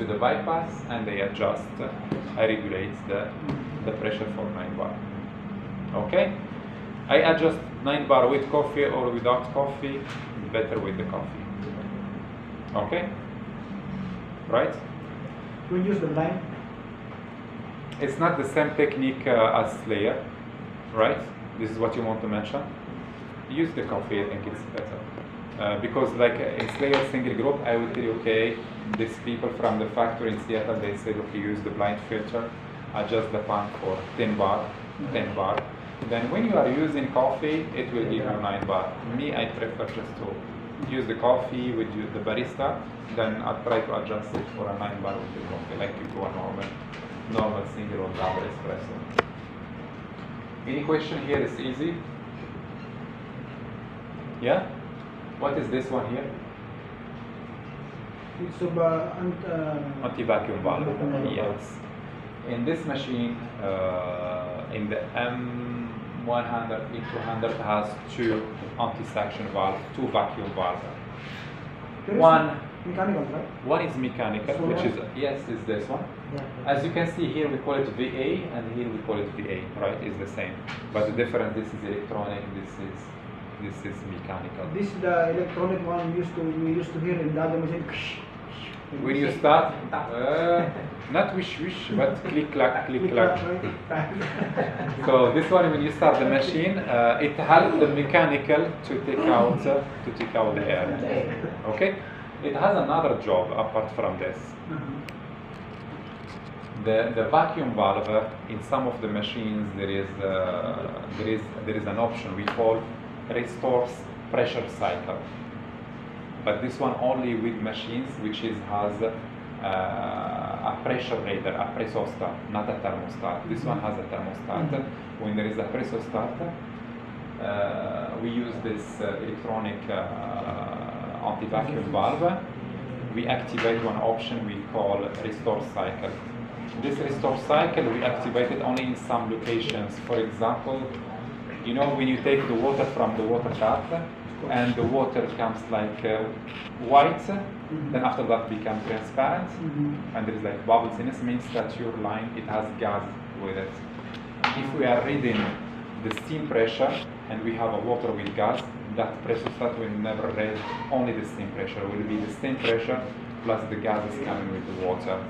the bypass and I adjust, I regulate the pressure for 9 bar. Okay? I adjust 9 bar with coffee or without coffee, better with the coffee. Okay? Right? We use the line. It's not the same technique as Slayer, right? This is what you want to mention. Use the coffee, I think it's better. Because like in Slayer single group, I will tell you, okay, these people from the factory in Seattle, they said, okay, use the blind filter, adjust the pump for 10 bar. Then when you are using coffee, it will give you 9 bar. Me, I prefer just to use the coffee with the barista, then I try to adjust it for a 9 bar with the coffee, like you do a normal single or double espresso. Any question here is easy? Yeah? What is this one here? It's Anti-vacuum valve. Yes. In this machine, in the M100, E200 has 2 anti-suction valves, 2 vacuum valves. One mechanical, right? One is mechanical, So which what? is, yes, is this one. Yeah. As you can see here, we call it VA, and here we call it VA, right? It's the same. But the difference, this is electronic, this is mechanical. This is the electronic one we used to hear in the other machine. When you start, not wish, but click, clack, click, clack. So this one, when you start the machine, it helps the mechanical to take out the air. Okay, it has another job apart from this. The vacuum valve in some of the machines there is an option we call restores pressure cycle. But this one only with machines which has a pressure reader, a pressostat, not a thermostat. This one has a thermostat. When there is a pressostat, we use this electronic anti-vacuum valve. We activate one option we call restore cycle. This restore cycle we activate it only in some locations. For example, you know when you take the water from the water tap and the water comes like white, then after that become transparent, and there is like bubbles in it, means that your line it has gas with it. If we are reading the steam pressure and we have a water with gas, that pressure stat will never read only the steam pressure. It will be the steam pressure plus the gases coming with the water.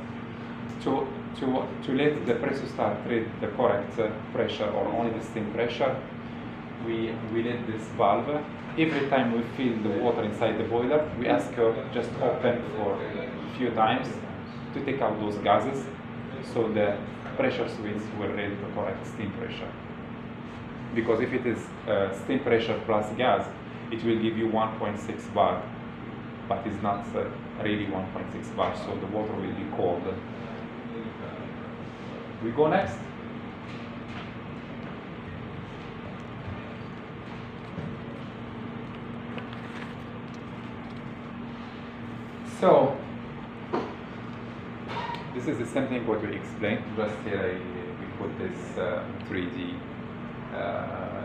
To let the pressure stat read the correct pressure or only the steam pressure, we let this valve. Every time we fill the water inside the boiler, we ask her just open for a few times to take out those gases, so the pressure switch will read the correct steam pressure. Because if it is steam pressure plus gas, it will give you 1.6 bar, but it's not really 1.6 bar, so the water will be cold. We go next. So, this is the same thing what we explained, just here we put this 3D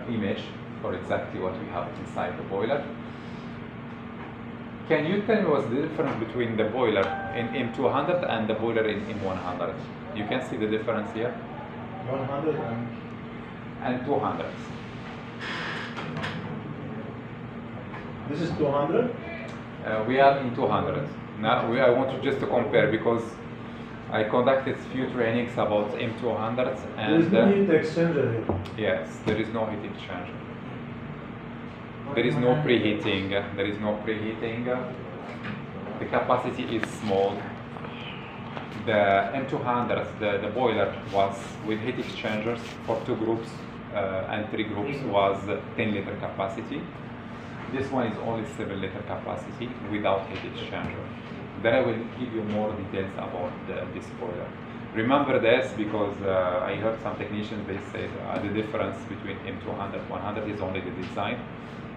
image for exactly what we have inside the boiler. Can you tell me what's the difference between the boiler in M200 and the boiler in M100? You can see the difference here? 100 and 200. This is 200? We are in 200. Now I want to just to compare because I conducted few trainings about M200s and There is no heat exchanger here. yes, there is no heat exchanger. There is no preheating. There is no preheating. The capacity is small. The M200, the boiler was with heat exchangers for 2 groups and 3 groups was 10-liter capacity. This one is only 7-liter capacity without heat exchanger. Then I will give you more details about this boiler. Remember this because I heard some technicians, they say the difference between M200 100 is only the design.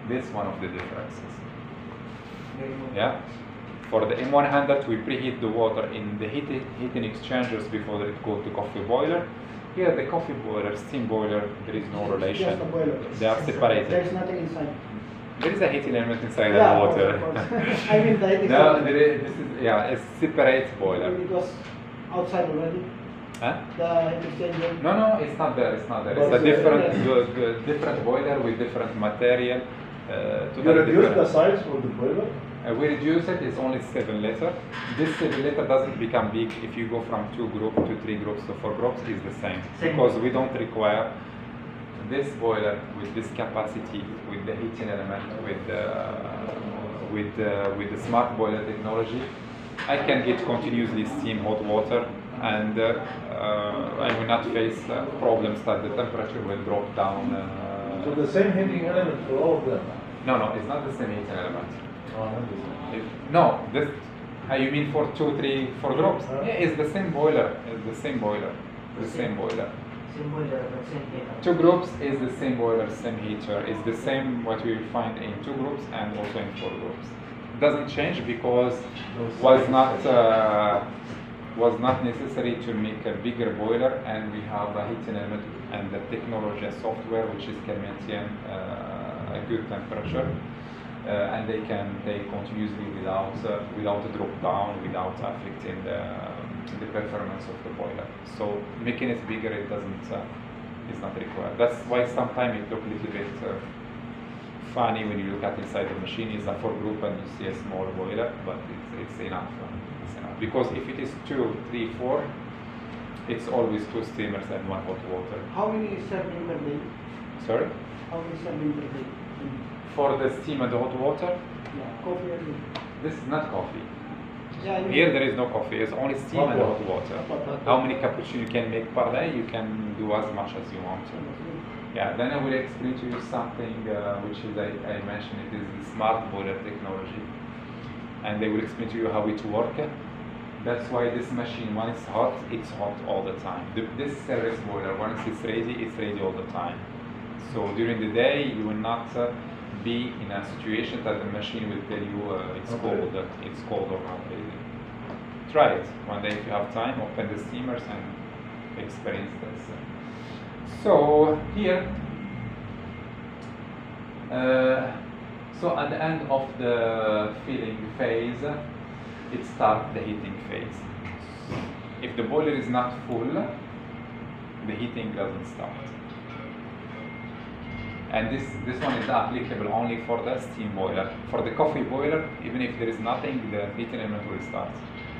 This is one of the differences. Yeah. For the M100, we preheat the water in the heating exchangers before it goes to coffee boiler. Here, the coffee boiler, steam boiler, there is no relation. Just the boiler. They are separated. There's nothing inside. There is a heating element inside Yeah, the water. of course. I mean, the heating No, element. this is a separate boiler. It was outside already. Huh? The heat exchanger. No, it's not there. It's not there. It's But a different, different boiler with different material. You reduce the size for the boiler? We reduce it. It's only 7-liter. This 7-liter doesn't become big if you go from 2 groups to 3 groups to 4 groups. It's the same because we don't require this boiler with this capacity, with the heating element, with the smart boiler technology. I can get continuously steam hot water, and I will not face problems that the temperature will drop down. So the same heating element for all of them? No, it's not the same heating element. Oh, not the same. No, this. You mean for 2, 3, 4 groups? Yeah, it's the same boiler. It's the same boiler. The same boiler. 2 groups is the same boiler, same heater. It's the same what we will find in 2 groups and also in 4 groups. It doesn't change because was not necessary to make a bigger boiler, and we have a heating element and the technology and software which can maintain a good temperature, and they can take continuously without a drop down, without affecting the performance of the boiler. So making it bigger, it doesn't is not required. That's why sometimes it looks a little bit funny when you look at inside the machine. It's a 4 group and you see a small boiler, but it's enough. It's enough because if it is 2, 3, 4, it's always 2 steamers and 1 hot water. How many serving per day? Sorry? How many serving per day? For the steam and the hot water, Yeah, coffee every day. this is not coffee. Yeah, I mean, Here there is no coffee, it's only steam Hot and hot water. water. How many cappuccino you can make per day? You can do as much as you want to. Yeah, then I will explain to you something which is, I mentioned, it is the smart boiler technology. And they will explain to you how it works. That's why this machine, when it's hot all the time. This service boiler, once it's ready all the time. So during the day, you will not be in a situation that the machine will tell you it's cold or not ready. Try it one day if you have time. Open the steamers and experience this. So here, so at the end of the filling phase, it starts the heating phase. If the boiler is not full, the heating doesn't start. And this one is applicable only for the steam boiler. For the coffee boiler, even if there is nothing, the heating element will start.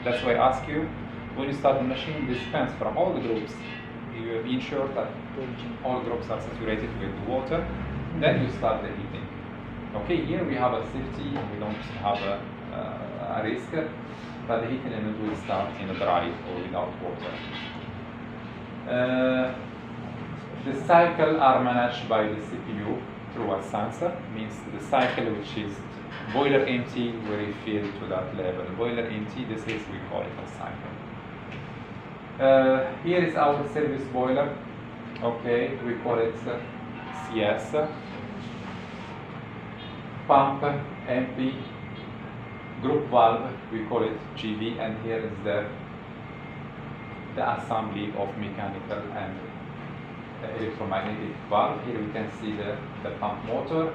That's why I ask you, when you start the machine, dispense from all the groups. You ensure that all groups are saturated with water, then you start the heating. Okay, here we have a safety, we don't have a risk, but the heating element will start in a dry or without water. The cycle are managed by the CPU through a sensor, means the cycle which is boiler empty, we refill to that level. Boiler empty, this is, we call it a cycle. Here is our service boiler. Okay, we call it CS. Pump, MP, group valve, we call it GV, and here is the assembly of mechanical and electromagnetic valve. Here we can see the pump motor,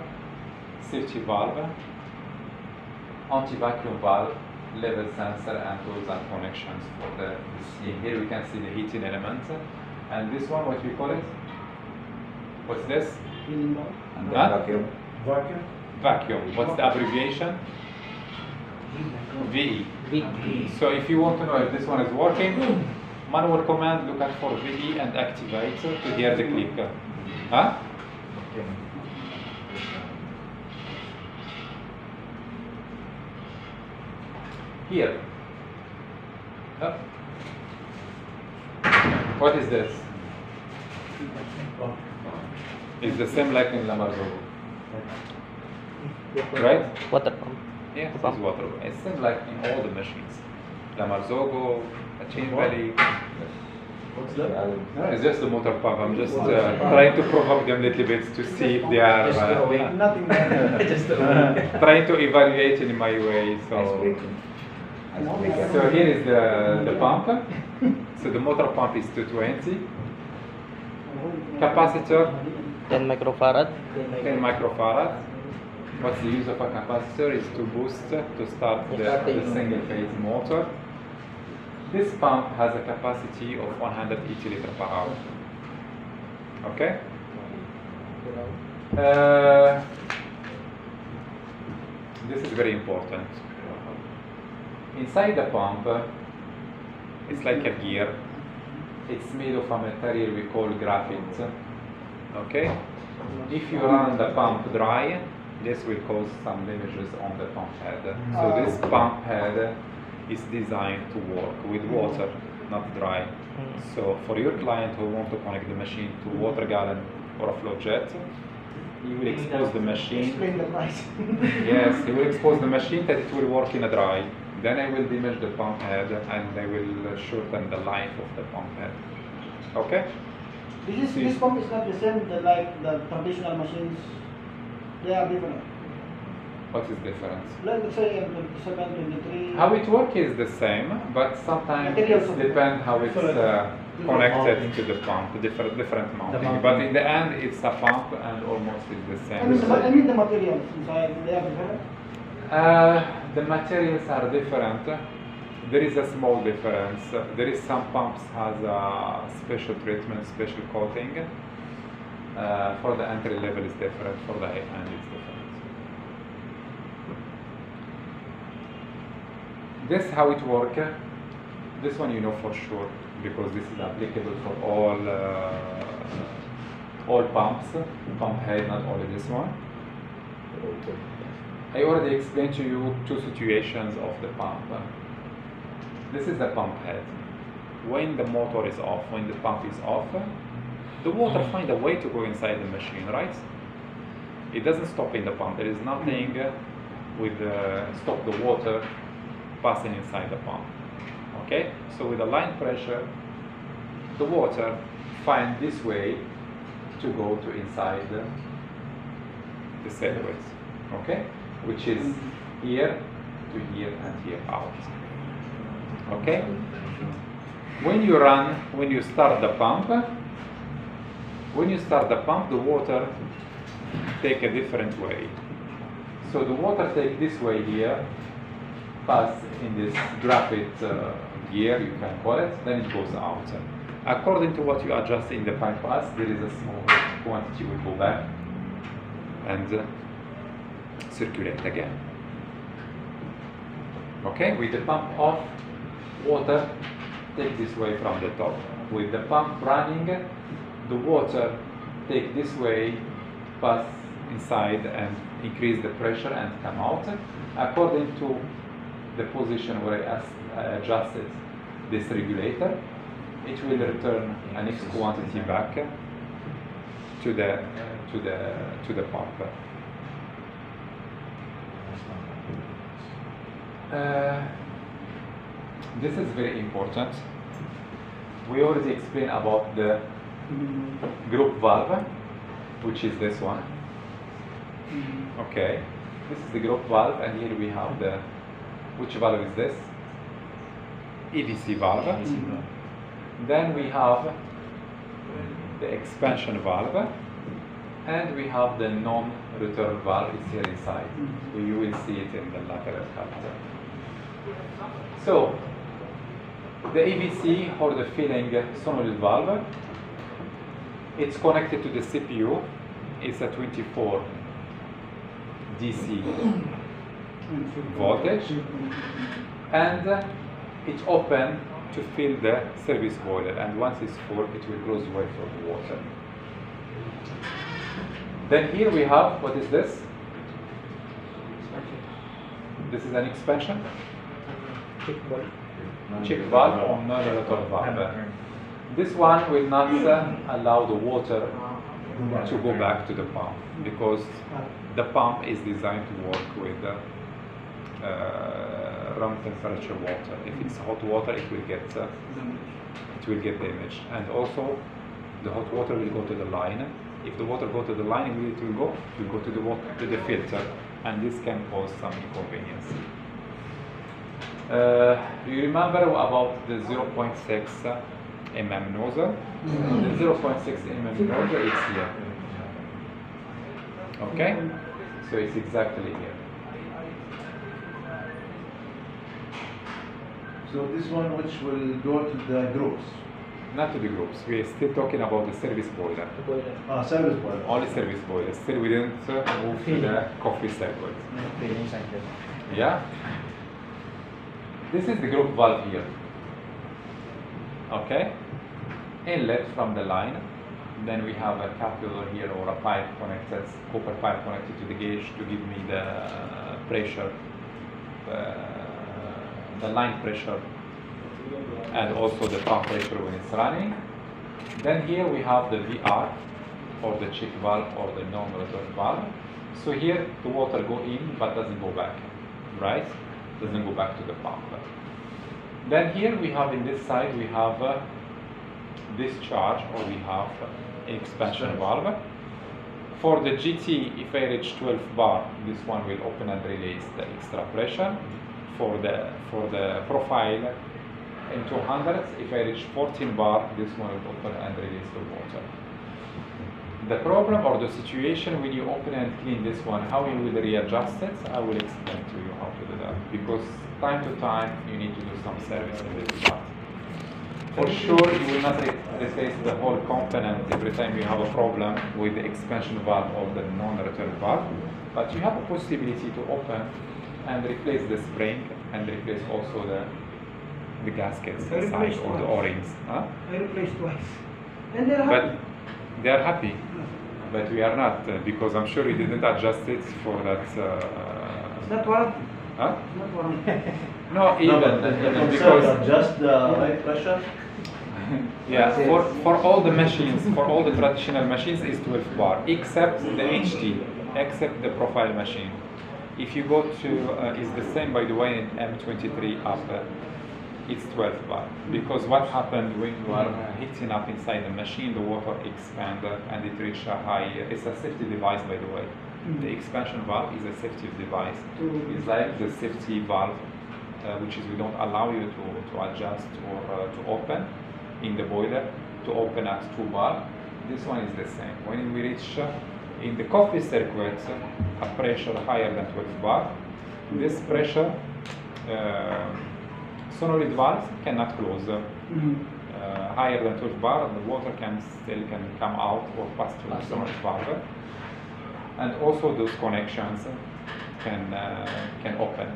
safety valve, anti-vacuum valve, level sensor, and tools and connections for the steam. Here we can see the heating element. And this one, what we call it? What's this? Vacuum. Vacuum. What's the abbreviation? VE. So if you want to know if this one is working, manual command, look out for VE and activate to hear the click. Huh? Here. What is this? It's the same like in La Marzocco. Right? Water pump. Yeah, it's water. It's same like in all the machines. La Marzocco, Chain Valley. What's that? No, it's just the motor pump. I'm just trying to provoke them a little bit to see if they are Nothing there. trying to evaluate in my way. So here is the pump. So the motor pump is 220. Capacitor, 10 microfarad. 10 microfarad. What's the use of a capacitor is to boost, to start the single phase motor. This pump has a capacity of 180 liters per hour. Okay? This is very important. Inside the pump, it's like a gear. It's made of a material we call graphite. Okay? If you run the pump dry, this will cause some damages on the pump head. So this pump head is designed to work with water, not dry. So for your client who want to connect the machine to a water gallon or a flow jet, he will expose the machine. Explain the price. Yes, he will expose the machine that it will work in a dry. Then I will damage the pump head and I will shorten the life of the pump head. Okay? This pump is not the same like the traditional machines. They are different. What is difference? Let's say 723. How it works is the same, but sometimes it depends how it's connected to the pump, different mounting. But in the end, it's a pump and almost is the same. I mean the materials inside, they are different. The materials are different. There is a small difference. There is some pumps has a special treatment, special coating. For the entry level is different, for the high end is different. This how it works. This one you know for sure because this is applicable for all pumps, pump head, not only this one. I already explained to you two situations of the pump. This is the pump head. When the motor is off, when the pump is off, the water finds a way to go inside the machine, right? It doesn't stop in the pump. There is nothing with stop the water passing inside the pump. Okay? So with the line pressure, the water finds this way to go to inside the circuit. Okay? Which is here to here and here out. Okay? When you start the pump, the water take a different way. So the water take this way here, pass in this graphite gear, you can call it, then it goes out. According to what you adjust in the pipe pass, there is a small quantity will go back and circulate again. Okay, with the pump off, water take this way from the top. With the pump running, the water take this way, pass inside and increase the pressure and come out. According to the position where I adjusted this regulator, it will return a next quantity back to the pump. This is very important. We already explained about the group valve, which is this one. Okay, this is the group valve, and here we have the, which valve is this? EVC valve. Then we have the expansion valve, and we have the non-return valve. It's here inside. You will see it in the lateral cut. So the EVC, or the filling solenoid valve, it's connected to the CPU. It's a 24 DC voltage, and it's open to fill the service boiler, and once it's full, it will close away from the water. Then here we have, what is this? This is an expansion? Check valve or non-return valve. This one will not allow the water to go back to the pump, because the pump is designed to work with room temperature water. If it's hot water, it will get damaged, and also the hot water will go to the line. If the water go to the line, it will go to the filter, and this can cause some inconvenience. You remember about the 0.6 mm nozzle? The 0.6 mm nozzle is here. Okay, so it's exactly here. So this one which will go to the groups? Not to the groups. We are still talking about the service boiler. Service boiler. Only service boiler. Still we didn't move to the coffee circuit. Yeah? This is the group valve here. Okay? Inlet from the line. Then we have a catheter here, or a pipe connected, copper pipe connected to the gauge to give me the pressure, the line pressure, and also the pump pressure when it's running. Then here we have the VR, or the check valve, or the non-return valve. So here the water go in but doesn't go back, right? Doesn't go back to the pump. Then here we have, in this side, we have discharge, or we have expansion valve. For the GT, if I reach 12 bar, this one will open and release the extra pressure. For the profile in 200, if I reach 14 bar, this one will open and release the water. The problem or the situation when you open and clean this one, how you will readjust it, I will explain to you how to do that. Because time to time, you need to do some service in this part. For sure, you will not replace the whole component every time you have a problem with the expansion valve or the non-return valve, but you have a possibility to open and replace the spring and replace also the gaskets inside, or the O-rings. Huh? I replaced twice. And they're happy. But they are happy, but we are not, because I'm sure you didn't adjust it for that. It's not warranty. Huh? It's not warranty. No, even because adjust the line pressure. yeah, for all the machines, for all the traditional machines is 12 bar, except the HT, except the profile machine. If you go to, it's the same by the way in M23 up, it's 12 bar. Because what happened when you are heating up inside the machine, the water expands and it reaches a high, it's a safety device by the way. The expansion valve is a safety device. It's like the safety valve which is we don't allow you to adjust or to open in the boiler, to open at 2 bar. This one is the same. When we reach in the coffee circuit a pressure higher than 12 bar, this pressure solenoid valves cannot close. Higher than 12 bar, the water can come out or pass through the solenoid valve, and also those connections can open.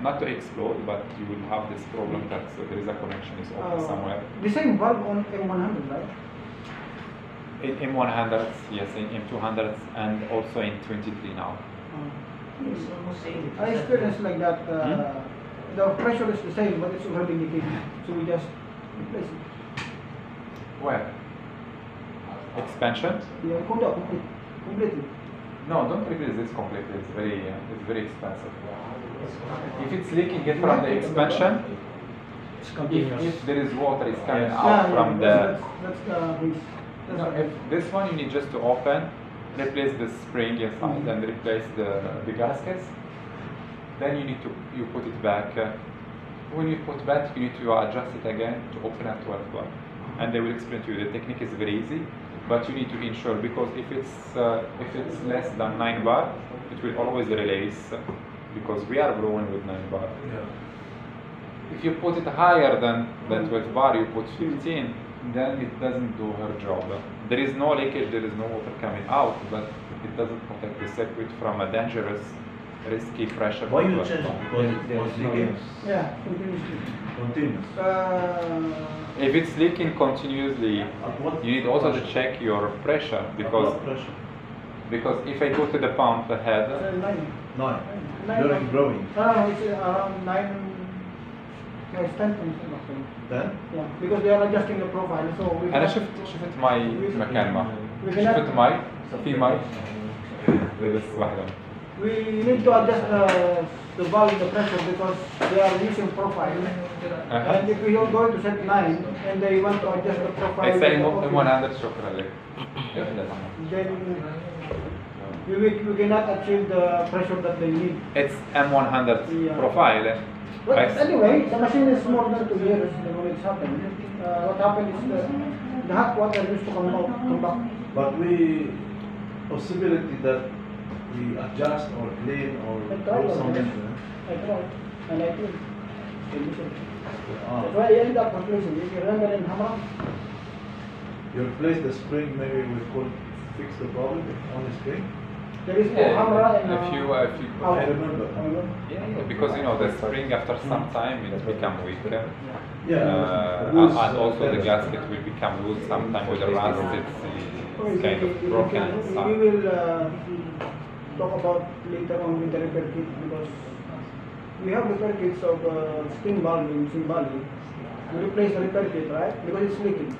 Not to explode, but you will have this problem that there is a connection is open somewhere. The same valve on M100, right? In M100s, yes, in M200s, and also in 23 now. I experienced like that. The pressure is the same, but it's already leaking. So we just replace it. Where? Expansion? Yeah, completely. No, don't replace this completely. It's very expensive. If it's leaking it from the expansion, if there is water is coming out from the. No, if this one you need just to open, replace the spring inside, and replace the gaskets. Then you put it back. When you put back, you need to adjust it again to open at 12 bar. And they will explain to you. The technique is very easy, but you need to ensure, because if it's less than 9 bar, it will always release, because we are blowing with 9 bar. If you put it higher than 12 bar, you put 15, then it doesn't do her job. There is no leakage, there is no water coming out, but it doesn't protect the circuit from a dangerous, risky pressure. Why you change it? Because it was leaking? Yeah, continuously. Continuous. If it's leaking continuously, At what you need also to pressure? check your pressure, At because what pressure? if I go to the pump head, 9. Nine. During growing. No, it's around 9. No, it's 10 points actually. 10? Yeah, because they are adjusting the profile, so we أنا cannot- شفت معي مكان ما we cannot- شفت معي في معي بس واحدة. we need to adjust the valve, the pressure, because they are using profile. And if we are going to set 9 and they want to adjust the profile, It's with the M100 profile, شكرا لك. then we cannot achieve the pressure that they need. It's M100 Yeah. profile. But I- anyway, the machine is more than 2 years when it's happened. What happened is the hot water used to come back. But we, possibility that we adjust or clean or I tried do something. I tried, and I did. Ah. That's why I ended up replacing. If you remember in Hamra, You replace the spring, maybe we could fix the problem on the spring. there is no Hamra and if you I remember. yeah, because the spring after some time it become weak. Yeah. And also the gasket will become loose sometime with the rust. It's kind of broken. We will talk about later on with the repair kit, because we have repair kits of steam valve in Zimbabwe. We replace the repair kit, right? Because it's leaking.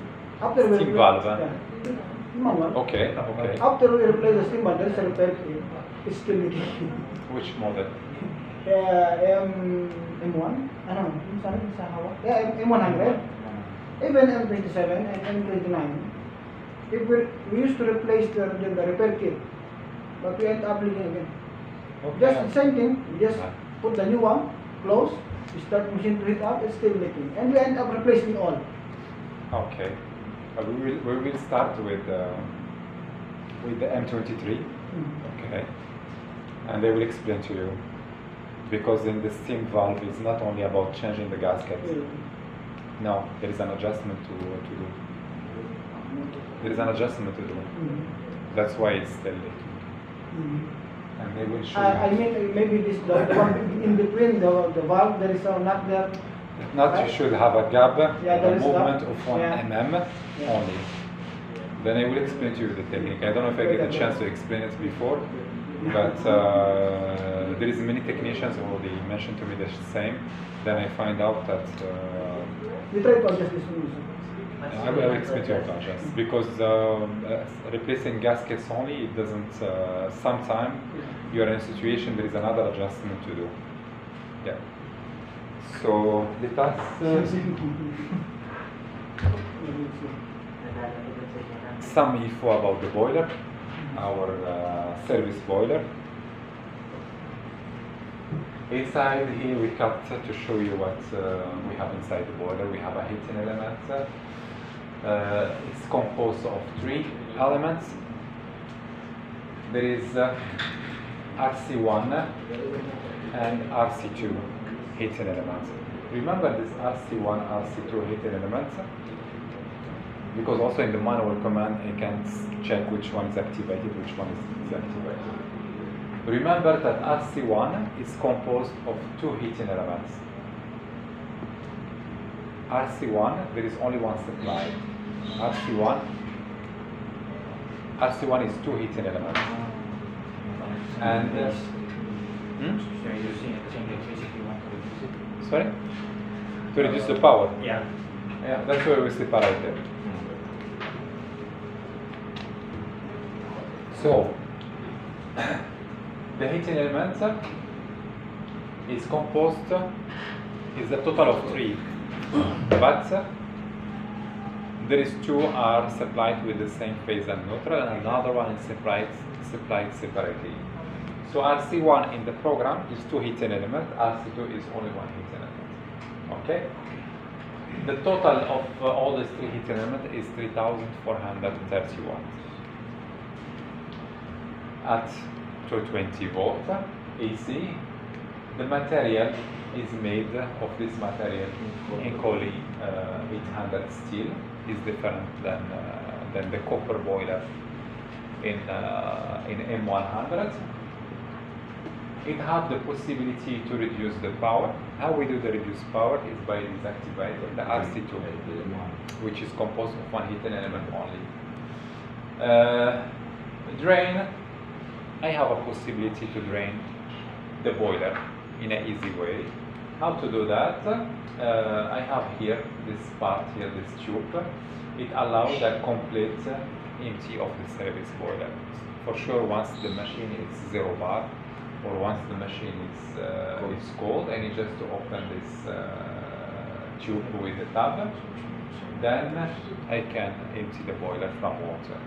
After we Steam replace- valve, huh? Yeah. Manual. Okay. After we replace the steam valve, there is a repair kit. It's still leaking. Which model? M1? I don't know. Sorry, yeah, M100. Even M27 and M29. If we used to replace the repair kit, but we end up leaking again. Just the same thing, we just put the new one, close, we start machine to heat up, it's still leaking. And we end up replacing all. Okay. We will start with the M23. Okay. And they will explain to you, because in the steam valve it's not only about changing the gasket. No, there is an adjustment to do. There is an adjustment to do. That's why it's still leaking. And they will show I you. mean, maybe this the one in between the valve, there is a nut there. Not you right? should have a gap, Yeah, there a is movement gap. of 1 Yeah. mm Yeah. only. Then I will explain to you the technique. I don't know if I get a chance to explain it before, but there is many technicians already mentioned to me the same. Then I find out that We try to adjust this one. I will explain to you how to adjust, because replacing gaskets only, it doesn't. Sometime you are in a situation there is another adjustment to do. Yeah. So let us. Some info about the boiler, our service boiler. Inside here we cut to show you what we have inside the boiler. We have a heating element. It's composed of 3 elements. There is RC1 and RC2 heating elements. Remember this RC1, RC2 heating elements, because also in the manual command you can check which one is activated, which one is deactivated. Remember that RC1 is composed of 2 heating elements. RC1, there is only one supply. RC1 is 2 heating elements. And So you're saying basically want to reduce it? sorry? To reduce the power. Yeah. Yeah, that's why we separate them. So, the heating element is composed, is a total of 3, but there is 2 are supplied with the same phase and neutral, and another one is supplied separately. So RC1 in the program is 2 heating elements, RC2 is only 1 heating element. Okay? The total of all these 3 heating elements is 3,430 watts. At 220 volt AC, the material is made of this material in Coley 800 steel. Is different than the copper boiler in M100. It has the possibility to reduce the power. How we do the reduced power is by deactivating the RC2, which is composed of 1 heating element only. Drain. I have a possibility to drain the boiler in an easy way. How to do that? I have here this part here, this tube. It allows a complete empty of the service boiler. For sure, once the machine is 0 bar, or once the machine is cold, I need just to open this tube with the tab. Then I can empty the boiler from water.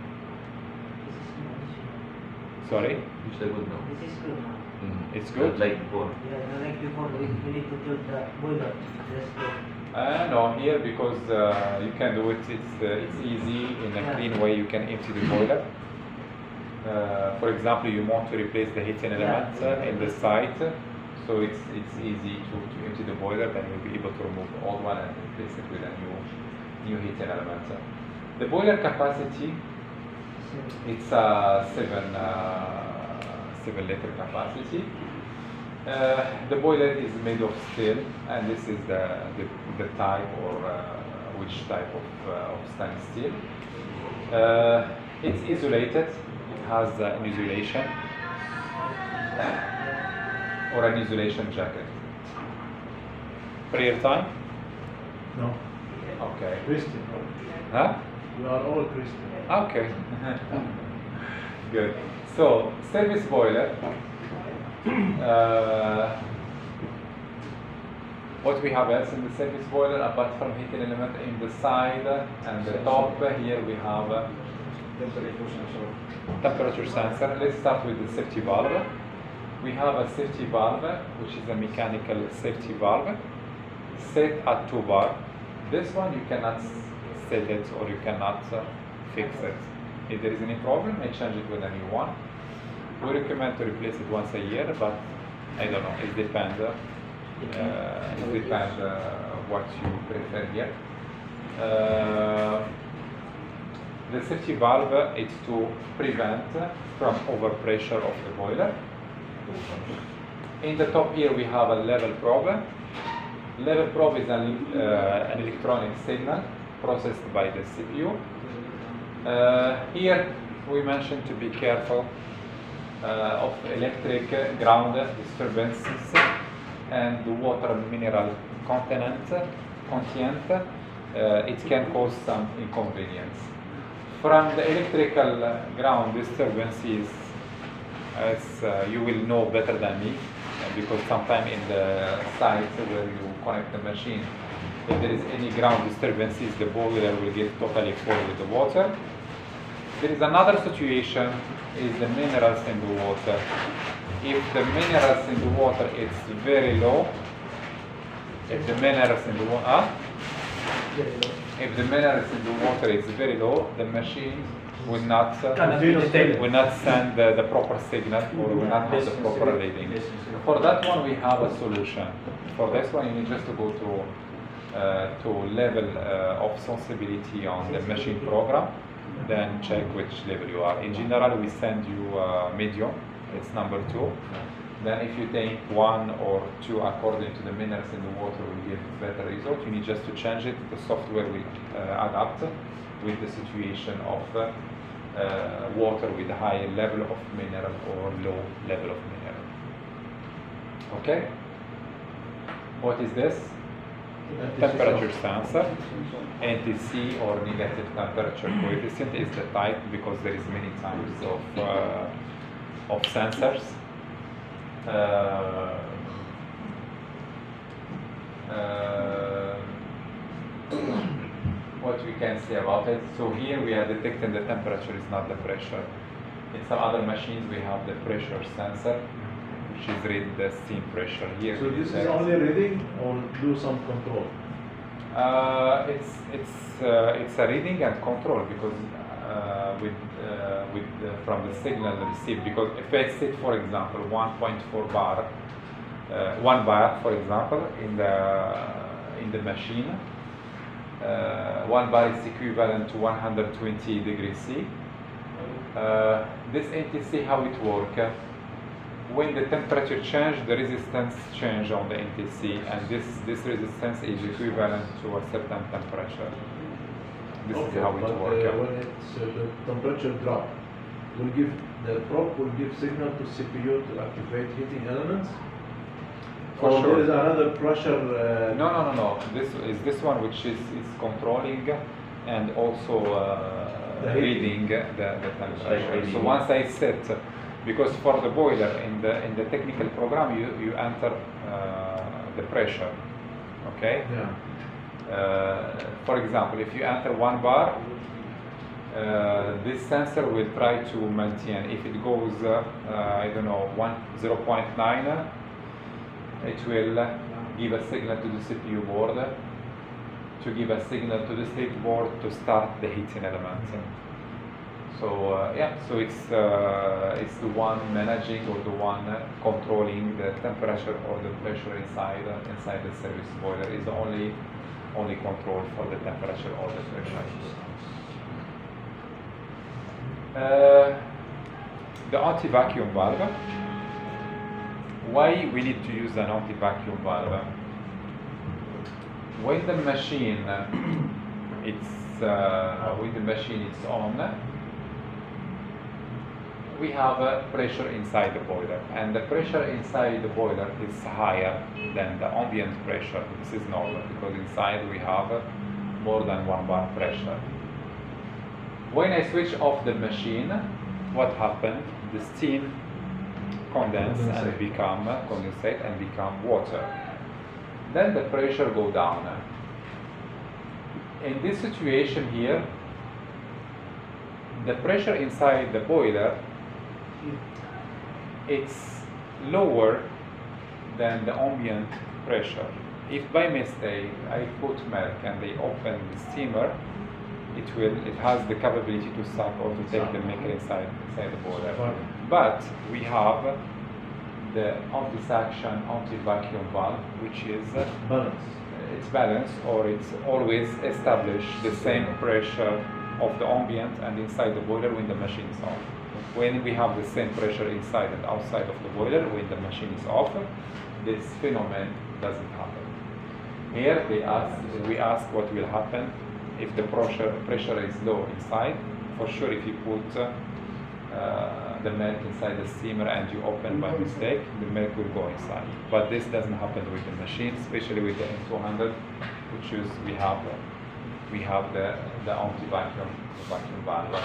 Sorry? You said good now. This is good now. It's good? Like before. Yeah, like before, we need to tilt the boiler. Just No, here because you can do it, it's easy, in a clean way you can empty the boiler. For example, you want to replace the heating element in the site, so it's easy to empty the boiler, then you'll be able to remove the old one and replace it with a new heating element. The boiler capacity, it's a 7 liter capacity. The boiler is made of steel, and this is the type or which type of stainless steel. It's insulated. It has an insulation or an insulation jacket. Prayer time? No. Okay. Christian. Huh? We are all Christian. Okay. Good. So, service boiler. What we have else in the service boiler, apart from heating element in the side and the top, here we have a temperature sensor. Let's start with the safety valve. We have a safety valve, which is a mechanical safety valve, set at 2 bar. This one you cannot set it or you cannot fix it. If there is any problem, I change it with a new one. We recommend to replace it once a year, but I don't know, it depends. What you prefer here. The safety valve is to prevent from overpressure of the boiler. In the top here we have a level probe. Level probe is an electronic signal processed by the CPU. Here we mentioned to be careful of electric ground disturbances and the water mineral content. It can cause some inconvenience. From the electrical ground disturbances, as you will know better than me, because sometimes in the sites where you connect the machine, if there is any ground disturbances, the boiler will get totally full with the water. There is another situation, is the minerals in the water. if the minerals in the water is very low, if the minerals in the water, if the minerals in the water is very low, the machine will not send the proper signal or will not have the proper reading. For that one, we have a solution. For this one, you need just to go to level of sensibility on the machine program, then check which level you are. In general, we send you medium, it's number 2. Then if you take 1 or 2 according to the minerals in the water will give better result. You need just to change it. The software will adapt with the situation of water with high level of mineral or low level of mineral. Okay? What is this? Temperature sensor. NTC or negative temperature coefficient is the type because there is many types of sensors. What we can say about it, so here we are detecting the temperature is not the pressure. In some other machines we have the pressure sensor which is reading the steam pressure. Here so this is only reading or do some control? It's a reading and control because from the signal received, because if I set for example 1.4 bar, 1 bar for example in the machine, 1 bar is equivalent to 120 degrees C. This NTC, how it works? When the temperature change, the resistance change on the NTC, and this resistance is equivalent to a certain temperature. This is how it works. When it's the temperature drop, the probe will give signal to CPU to activate heating elements. For or sure. there is another pressure. No. This one which is controlling and also reading the temperature. So once I set, because for the boiler in the technical program you enter the pressure, okay? Yeah. For example, if you enter 1 bar, this sensor will try to maintain. If it goes, I don't know, 0.9, it will give a signal to the CPU board to give a signal to the state board to start the heating element. So yeah, so it's the one managing or the one controlling the temperature or the pressure inside the service boiler is the only control for the temperature or the pressure. The anti-vacuum valve. Why we need to use an anti-vacuum valve? When the machine is on, we have pressure inside the boiler, and the pressure inside the boiler is higher than the ambient pressure. This is normal because inside we have more than 1 bar pressure. When I switch off the machine, what happened? The steam condense and become condensate and become water. Then the pressure go down. In this situation here, the pressure inside the boiler it's lower than the ambient pressure. If by mistake I put milk and they open the steamer, it has the capability to suck or to take the milk inside the boiler. But we have the anti-suction, anti-vacuum valve, which is Balance. It's balanced, or it's always establish the same pressure of the ambient and inside the boiler when the machine is on. When we have the same pressure inside and outside of the boiler when the machine is off, this phenomenon doesn't happen. Here we ask what will happen if the pressure is low inside. For sure, if you put the milk inside the steamer and you open by mistake, the milk will go inside. But this doesn't happen with the machine, especially with the M200, which is we have the anti-vacuum valve.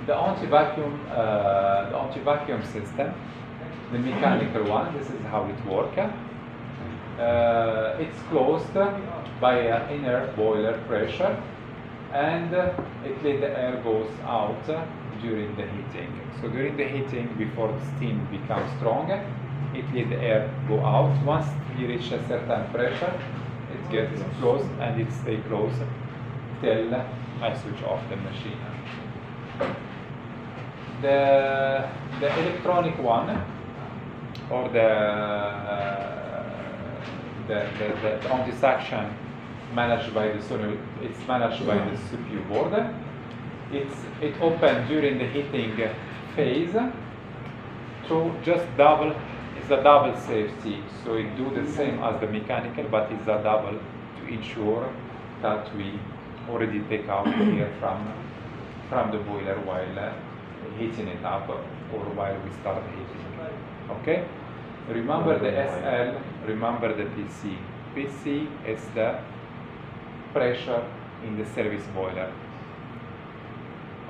The anti-vacuum system, the mechanical one, this is how it works. It's closed by an inner boiler pressure, and it let the air goes out during the heating. So during the heating, before the steam becomes strong, it let the air go out. Once you reach a certain pressure, it gets closed and it stays closed till I switch off the machine. The electronic one, or the anti-suction managed by the solenoid, it's managed by the CPU board. It open during the heating phase to just double. It's a double safety, so it do the same as the mechanical, but it's a double to ensure that we already take out the air from the boiler while heating it up or while we start heating. Okay? Remember the SL, remember the PC. PC is the pressure in the service boiler.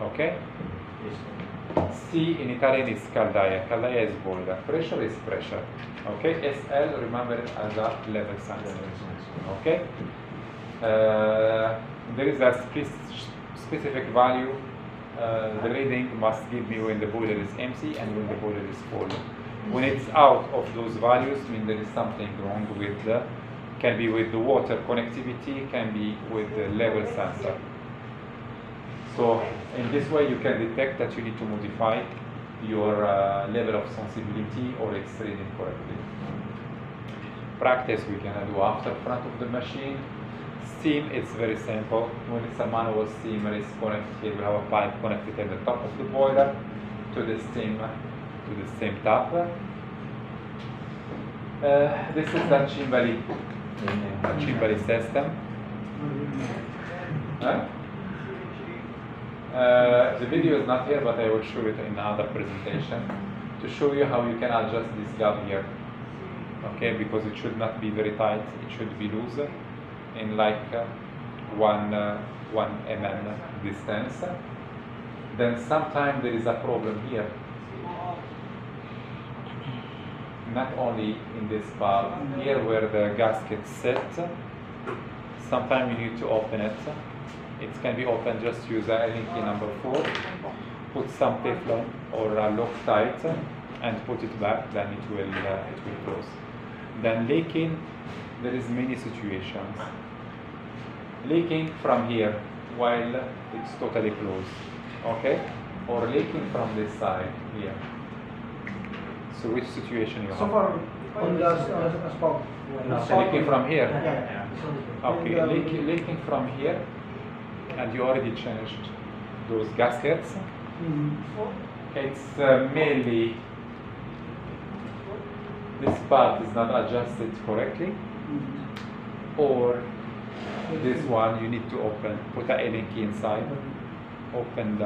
Okay? C in Italian is caldaia. Caldaia is boiler. Pressure is pressure. Okay? SL, remember it as a level sensor. Okay? There is a specific value. The reading must give me when the boiler is empty and when the boiler is full. When it's out of those values, mean there is something wrong with the, can be with the water connectivity, can be with the level sensor. So in this way you can detect that you need to modify your level of sensibility or it's reading correctly. Practice we can do after front of the machine. Steam, it's very simple. When it's a manual steamer, it's connected here. We have a pipe connected at the top of the boiler to the steam tap. This is the Cimbali system. The video is not here, but I will show it in another presentation to show you how you can adjust this gap here. Okay, because it should not be very tight, it should be loose in like 1 mm distance. Then sometimes there is a problem here. Not only in this part, here where the gasket sits, sometimes you need to open it. It can be opened, just use a Allen key number 4, put some Teflon or a Loctite and put it back, then it will close. Then leaking, there is many situations. Leaking from here while it's totally closed, okay? Or leaking from this side here. So which situation you have? So far, on the spout. Leaking from here? Yeah. Okay, leaking from here, and you already changed those gaskets. It's mainly this part is not adjusted correctly, or this one you need to open, put an Allen key inside, open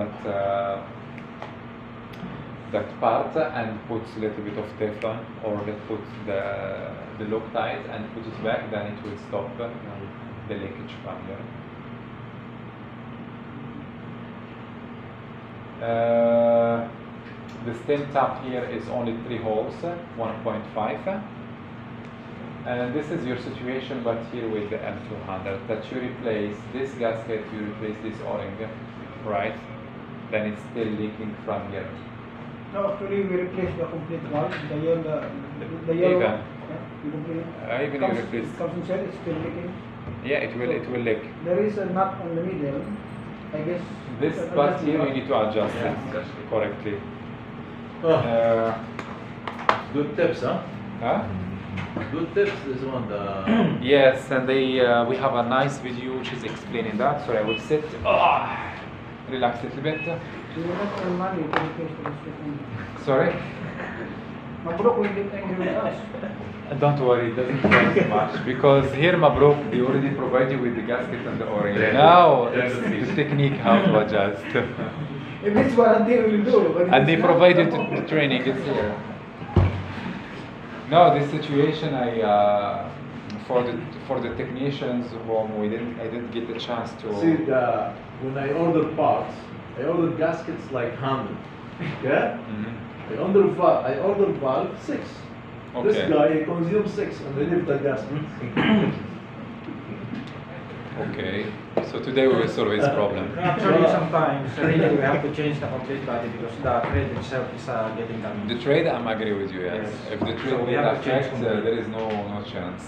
that part and put a little bit of Teflon, or put the Loctite and put it back, then it will stop the leakage from there. The steam tap here is only 3 holes, 1.5. And this is your situation, but here with the M200, that you replace this gasket, you replace this O-ring, right? Then it's still leaking from here. No, actually we replaced the complete valve, the yellow. Even. Yeah, Even you replace. Comes inside, it's still leaking. Yeah, it will leak. There is a nut on the middle, I guess. This part here you need to adjust it correctly. Good tips, huh? Huh? Good tips, this one. Yes, and we have a nice video which is explaining that. So I will sit, relax a little bit. You will not earn money to replace the gasket. Sorry? Mabruk will get angry with us. Don't worry, it doesn't cost much, because here Mabruk, they already provide you with the gasket and the O-ring. Now it's the technique how to adjust. If it's what they will do. But And they provide you the training, it's here. No, this situation for the technicians whom I didn't get the chance to. See, when I order parts, I order gaskets like 100. Yeah? I order valve 6. Okay. This guy consumes 6 and I leave the gasket. Okay, so today we will solve this problem. Actually, sometimes really we have to change the complete body because the thread itself is getting damaged. The trade, I'm agree with you, yes. Yes. If the So trade we will have to change affect, completely. there is no chance.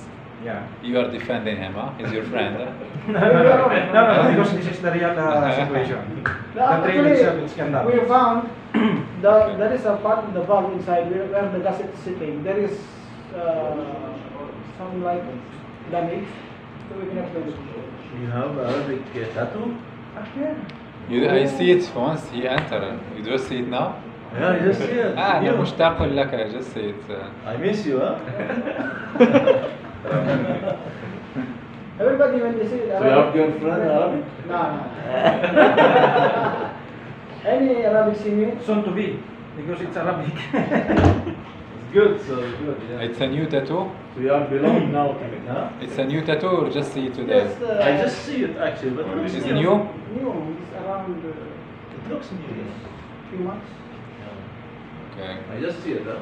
Yeah. You are defending him, huh? He's your friend. Huh? No, because this is the real situation. The thread itself is can We damage. found there is a part of the valve inside where the gas is sitting. There is some like damage, so we can explain it. You have Arabic tattoo? I see it once he entered. You just see it now? Yeah, you just see it. أنا You. مشتاق لك. I just see it. I miss you, huh? Everybody when they say So you have girlfriend Arabic? No. Any Arabic see me? Soon to be, because it's Arabic. Good, so good. Yeah. It's a new tattoo. So you are belong now to it, huh? It's a new tattoo or just see it today? Yes, I just see it actually, but it looks Is new. it new? new. It's around It looks new. Yes. few months. Okay. I just see it, huh?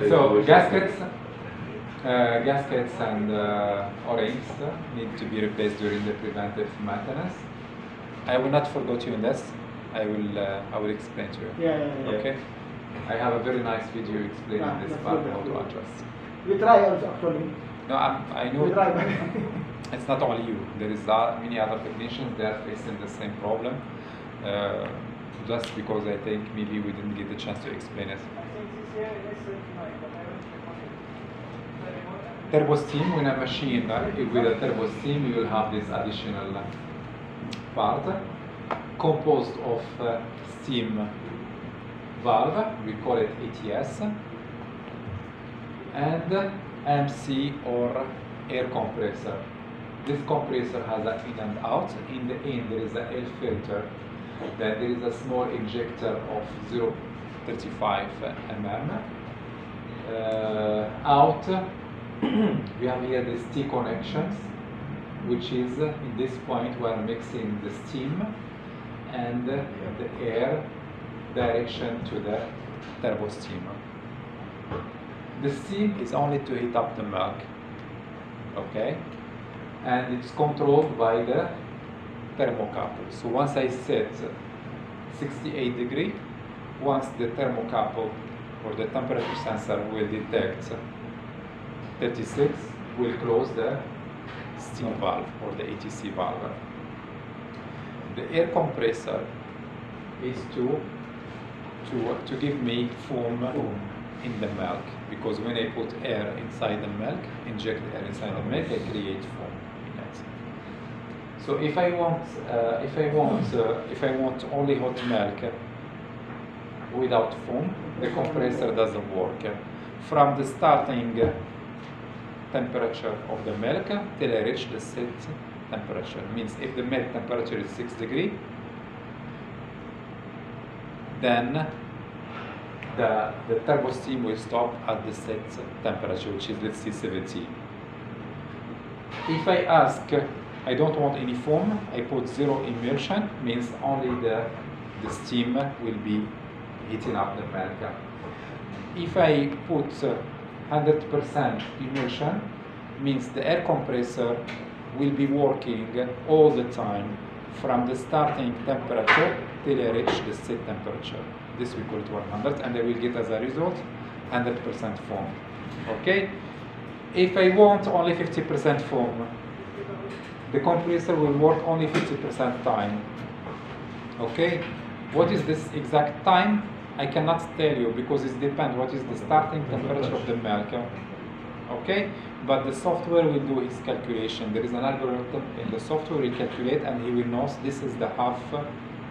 So gaskets and O-rings need to be replaced during the preventive maintenance. I will not forget you in this. I will explain to you. Yeah. Okay. I have a very nice video explaining Ah, this that's part good, how to that's good. address. We try also actually. No, I know We try. it's not only you. There is many other technicians that are facing the same problem. Just because I think maybe we didn't get the chance to explain it. Turbo steam, when a machine with a turbo steam, you will have this additional part composed of steam valve, we call it ATS, and MC or air compressor. This compressor has an in and out. In the end, there is an air filter. Then there is a small injector of 0.35 mm. Out, we have here these T connections, which is in this point we are mixing the steam and the air direction to the turbo steamer. The steam is only to heat up the milk, okay? And it's controlled by the thermocouple. So once I set 68 degree, once the thermocouple or the temperature sensor will detect 36, will close the steam valve or the ATC valve. The air compressor is to give me foam in the milk, because when I put air inside the milk, inject air inside the milk, I create foam in it. So if I want only hot milk without foam, the compressor doesn't work. From the starting temperature of the milk till I reach the set temperature. Means if the milk temperature is 6 degrees, then the turbo steam will stop at the set temperature, which is, let's say, 70. If I ask, I don't want any foam, I put zero immersion, means only the steam will be heating up the milk. If I put 100% immersion, means the air compressor will be working all the time from the starting temperature till I reach the set temperature. This we call it 100, and I will get as a result 100% foam. Okay? If I want only 50% foam, the compressor will work only 50% time. Okay? What is this exact time? I cannot tell you, because it depends what is the starting temperature of the milk. Okay? But the software will do its calculation. There is an algorithm in the software will calculate, and he will know this is the half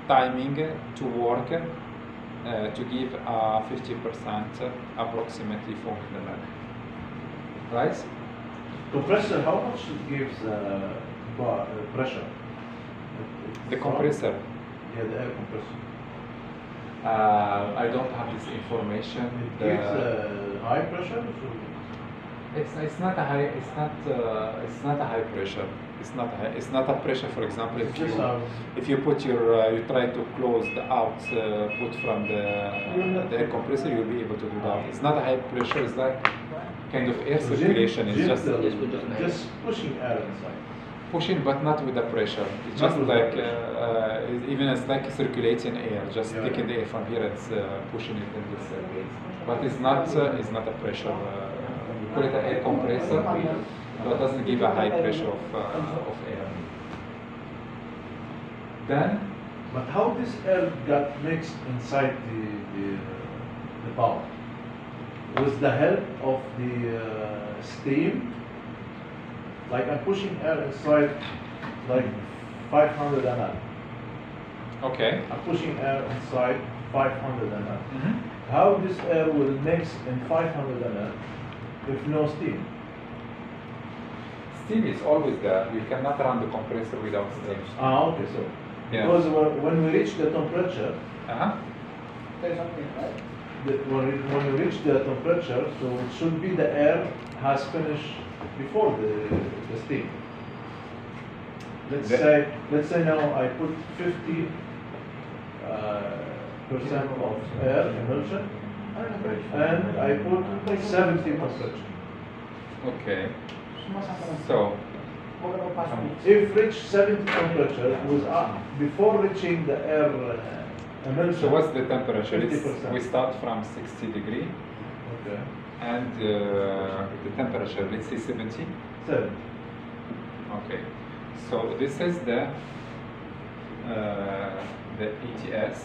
timing to work to give 50% approximately foam in the milk. Right? Compressor, how much it gives pressure? The compressor. Yeah, the air compressor. I don't have this information. It gives high pressure? It's not a high. It's not a high pressure. It's not a pressure. For example, if you put your you try to close the output from the air compressor, you'll be able to do that. It's not a high pressure. It's like kind of air So circulation is just just pushing air inside. pushing, but not with the pressure. It's Not just with the like pressure. even it's like circulating air, just Yeah. taking the air from here, it's pushing it in this place. But it's not a pressure. We call it an air compressor, but it doesn't give a high pressure of air. Then, But how this air got mixed inside the bulb? With the help of the steam, like I'm pushing air inside like 500 ml. okay. I'm pushing air inside 500 ml. Mhm. How this air will mix in 500 ml if no steam? Steam is always there. You cannot run the compressor without steam. Ah, okay, so Yeah. because when we reach the temperature, Uh-huh. There's something, right? when we reach the temperature, so it should be the air has finished before the steam. Let's say now I put 50 percent of air emulsion, and I put 70 temperature. Okay. Sumasama lang. So, Huwag ka pasok. If reach 70 temperature was before reaching the air emulsion. so what's the temperature? It's, 50%. we start from 60 degree, Okay. and the temperature, let's say 70. 7. Okay. So this is the ETS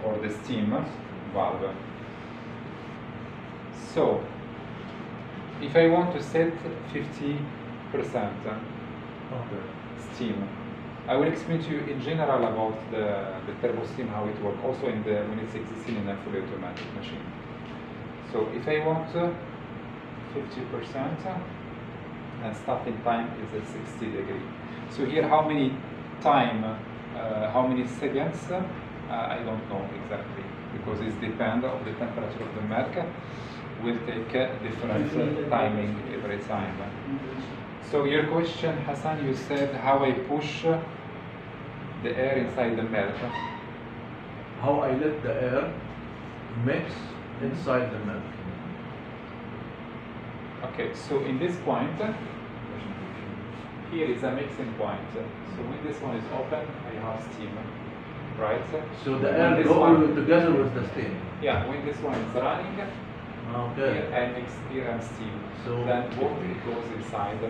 or the steam valve. So if I want to set 50% Okay. steam, I will explain to you in general about the turbo steam, how it works, also in the when it's existing in a fully automatic machine. So if I want 50% and starting time is at 60 degree. So here how many time, how many seconds, I don't know exactly, because it depends on the temperature of the milk. Will take different timing every time. So your question, Hassan, you said how I push the air inside the milk. How I let the air mix inside the milk. Okay, so in this point, here is a mixing point. So when this one is open, I have steam, right? So the When air this goes one- together with the steam. Yeah, when this one is running, Okay. here I mix air and steam. So- then both it goes inside the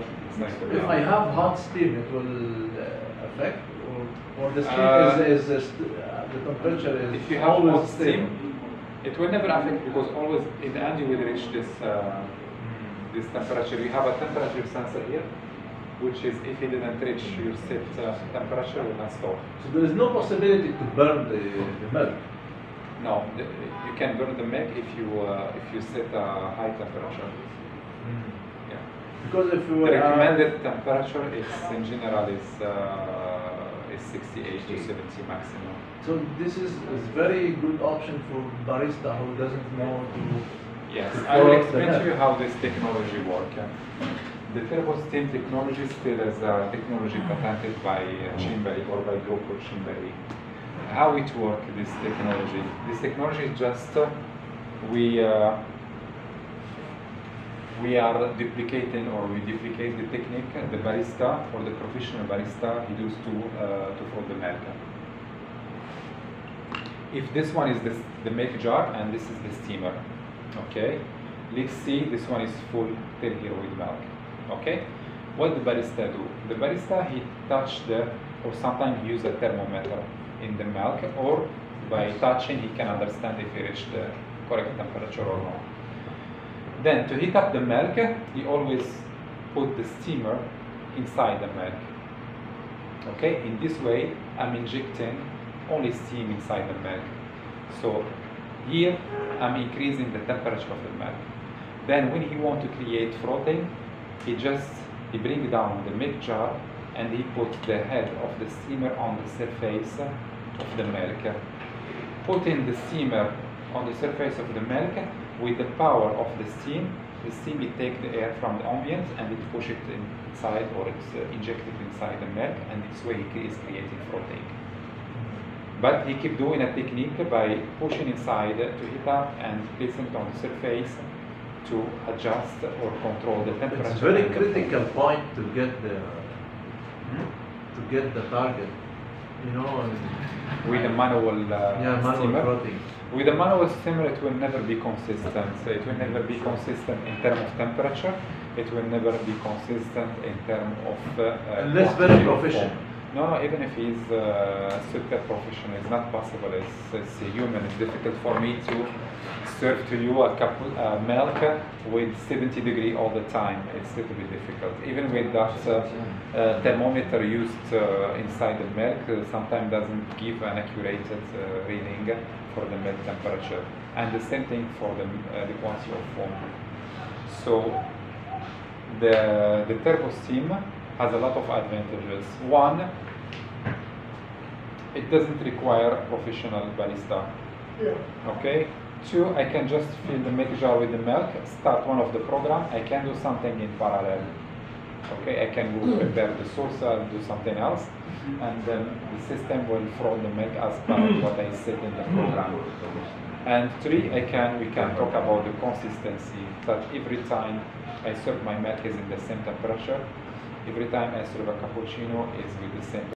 If I have hot steam, it will affect, or the steam the temperature is if you have always hot stable. steam, it will never affect because always in the end you will reach this this temperature. You have a temperature sensor here, which is if it didn't reach your set temperature, you can stop. So there is no possibility to burn the milk. No, you can burn the milk if you set a high temperature. Yeah. Because if you The recommended temperature is in general is 68 to 70 maximum. so this is very good option for barista who doesn't know to. Yes, to I will pour explain the to you milk. how this technology works. The turbo steam technology still is a technology patented by Chimberry or by group of Chimberry. How it works, this technology? This technology is just we are duplicating or we duplicate the technique the barista or the professional barista he used to froth the milk. If this one is the milk jar and this is the steamer, okay? Let's see, this one is full till here with milk, okay? What the barista do? The barista, he touch or sometimes he use a thermometer in the milk, or by touching he can understand if he reached the correct temperature or not. Then to heat up the milk, he always put the steamer inside the milk. Okay, in this way, I'm injecting only steam inside the milk. So here, I'm increasing the temperature of the milk. Then when he want to create frothing, he bring down the milk jar and he put the head of the steamer on the surface of the milk. Putting the steamer on the surface of the milk, with the power of the steam will take the air from the ambient and it push it inside, or it's injected inside the milk, and this way he is creating frothing. But he keep doing a technique by pushing inside to heat up and placing it on the surface to adjust or control the temperature. It's very and the critical foam. point to get the target. You know, With a manual manual steamer. frotting. With a manual steamer, it will never be consistent. It will never be consistent in terms of temperature. It will never be consistent in terms of Unless quantity very of professional. foam. No, even if he's super professional, it's not possible. It's human. It's difficult for me to serve to you a cup milk with 70 degrees all the time. It's a little bit difficult. Even with that thermometer used inside the milk, sometimes doesn't give an accurate reading for the milk temperature. And the same thing for the quantity of foam. So the turbo steam has a lot of advantages. One, it doesn't require a professional barista. Okay. Two, I can just fill the milk jar with the milk, start one of the program, I can do something in parallel. Okay, I can go prepare the salsa and do something else, and then the system will froth the milk as per what I set in the program. And three, we can talk about the consistency, that every time I serve my milk is in the same temperature, every time I serve a cappuccino is with the same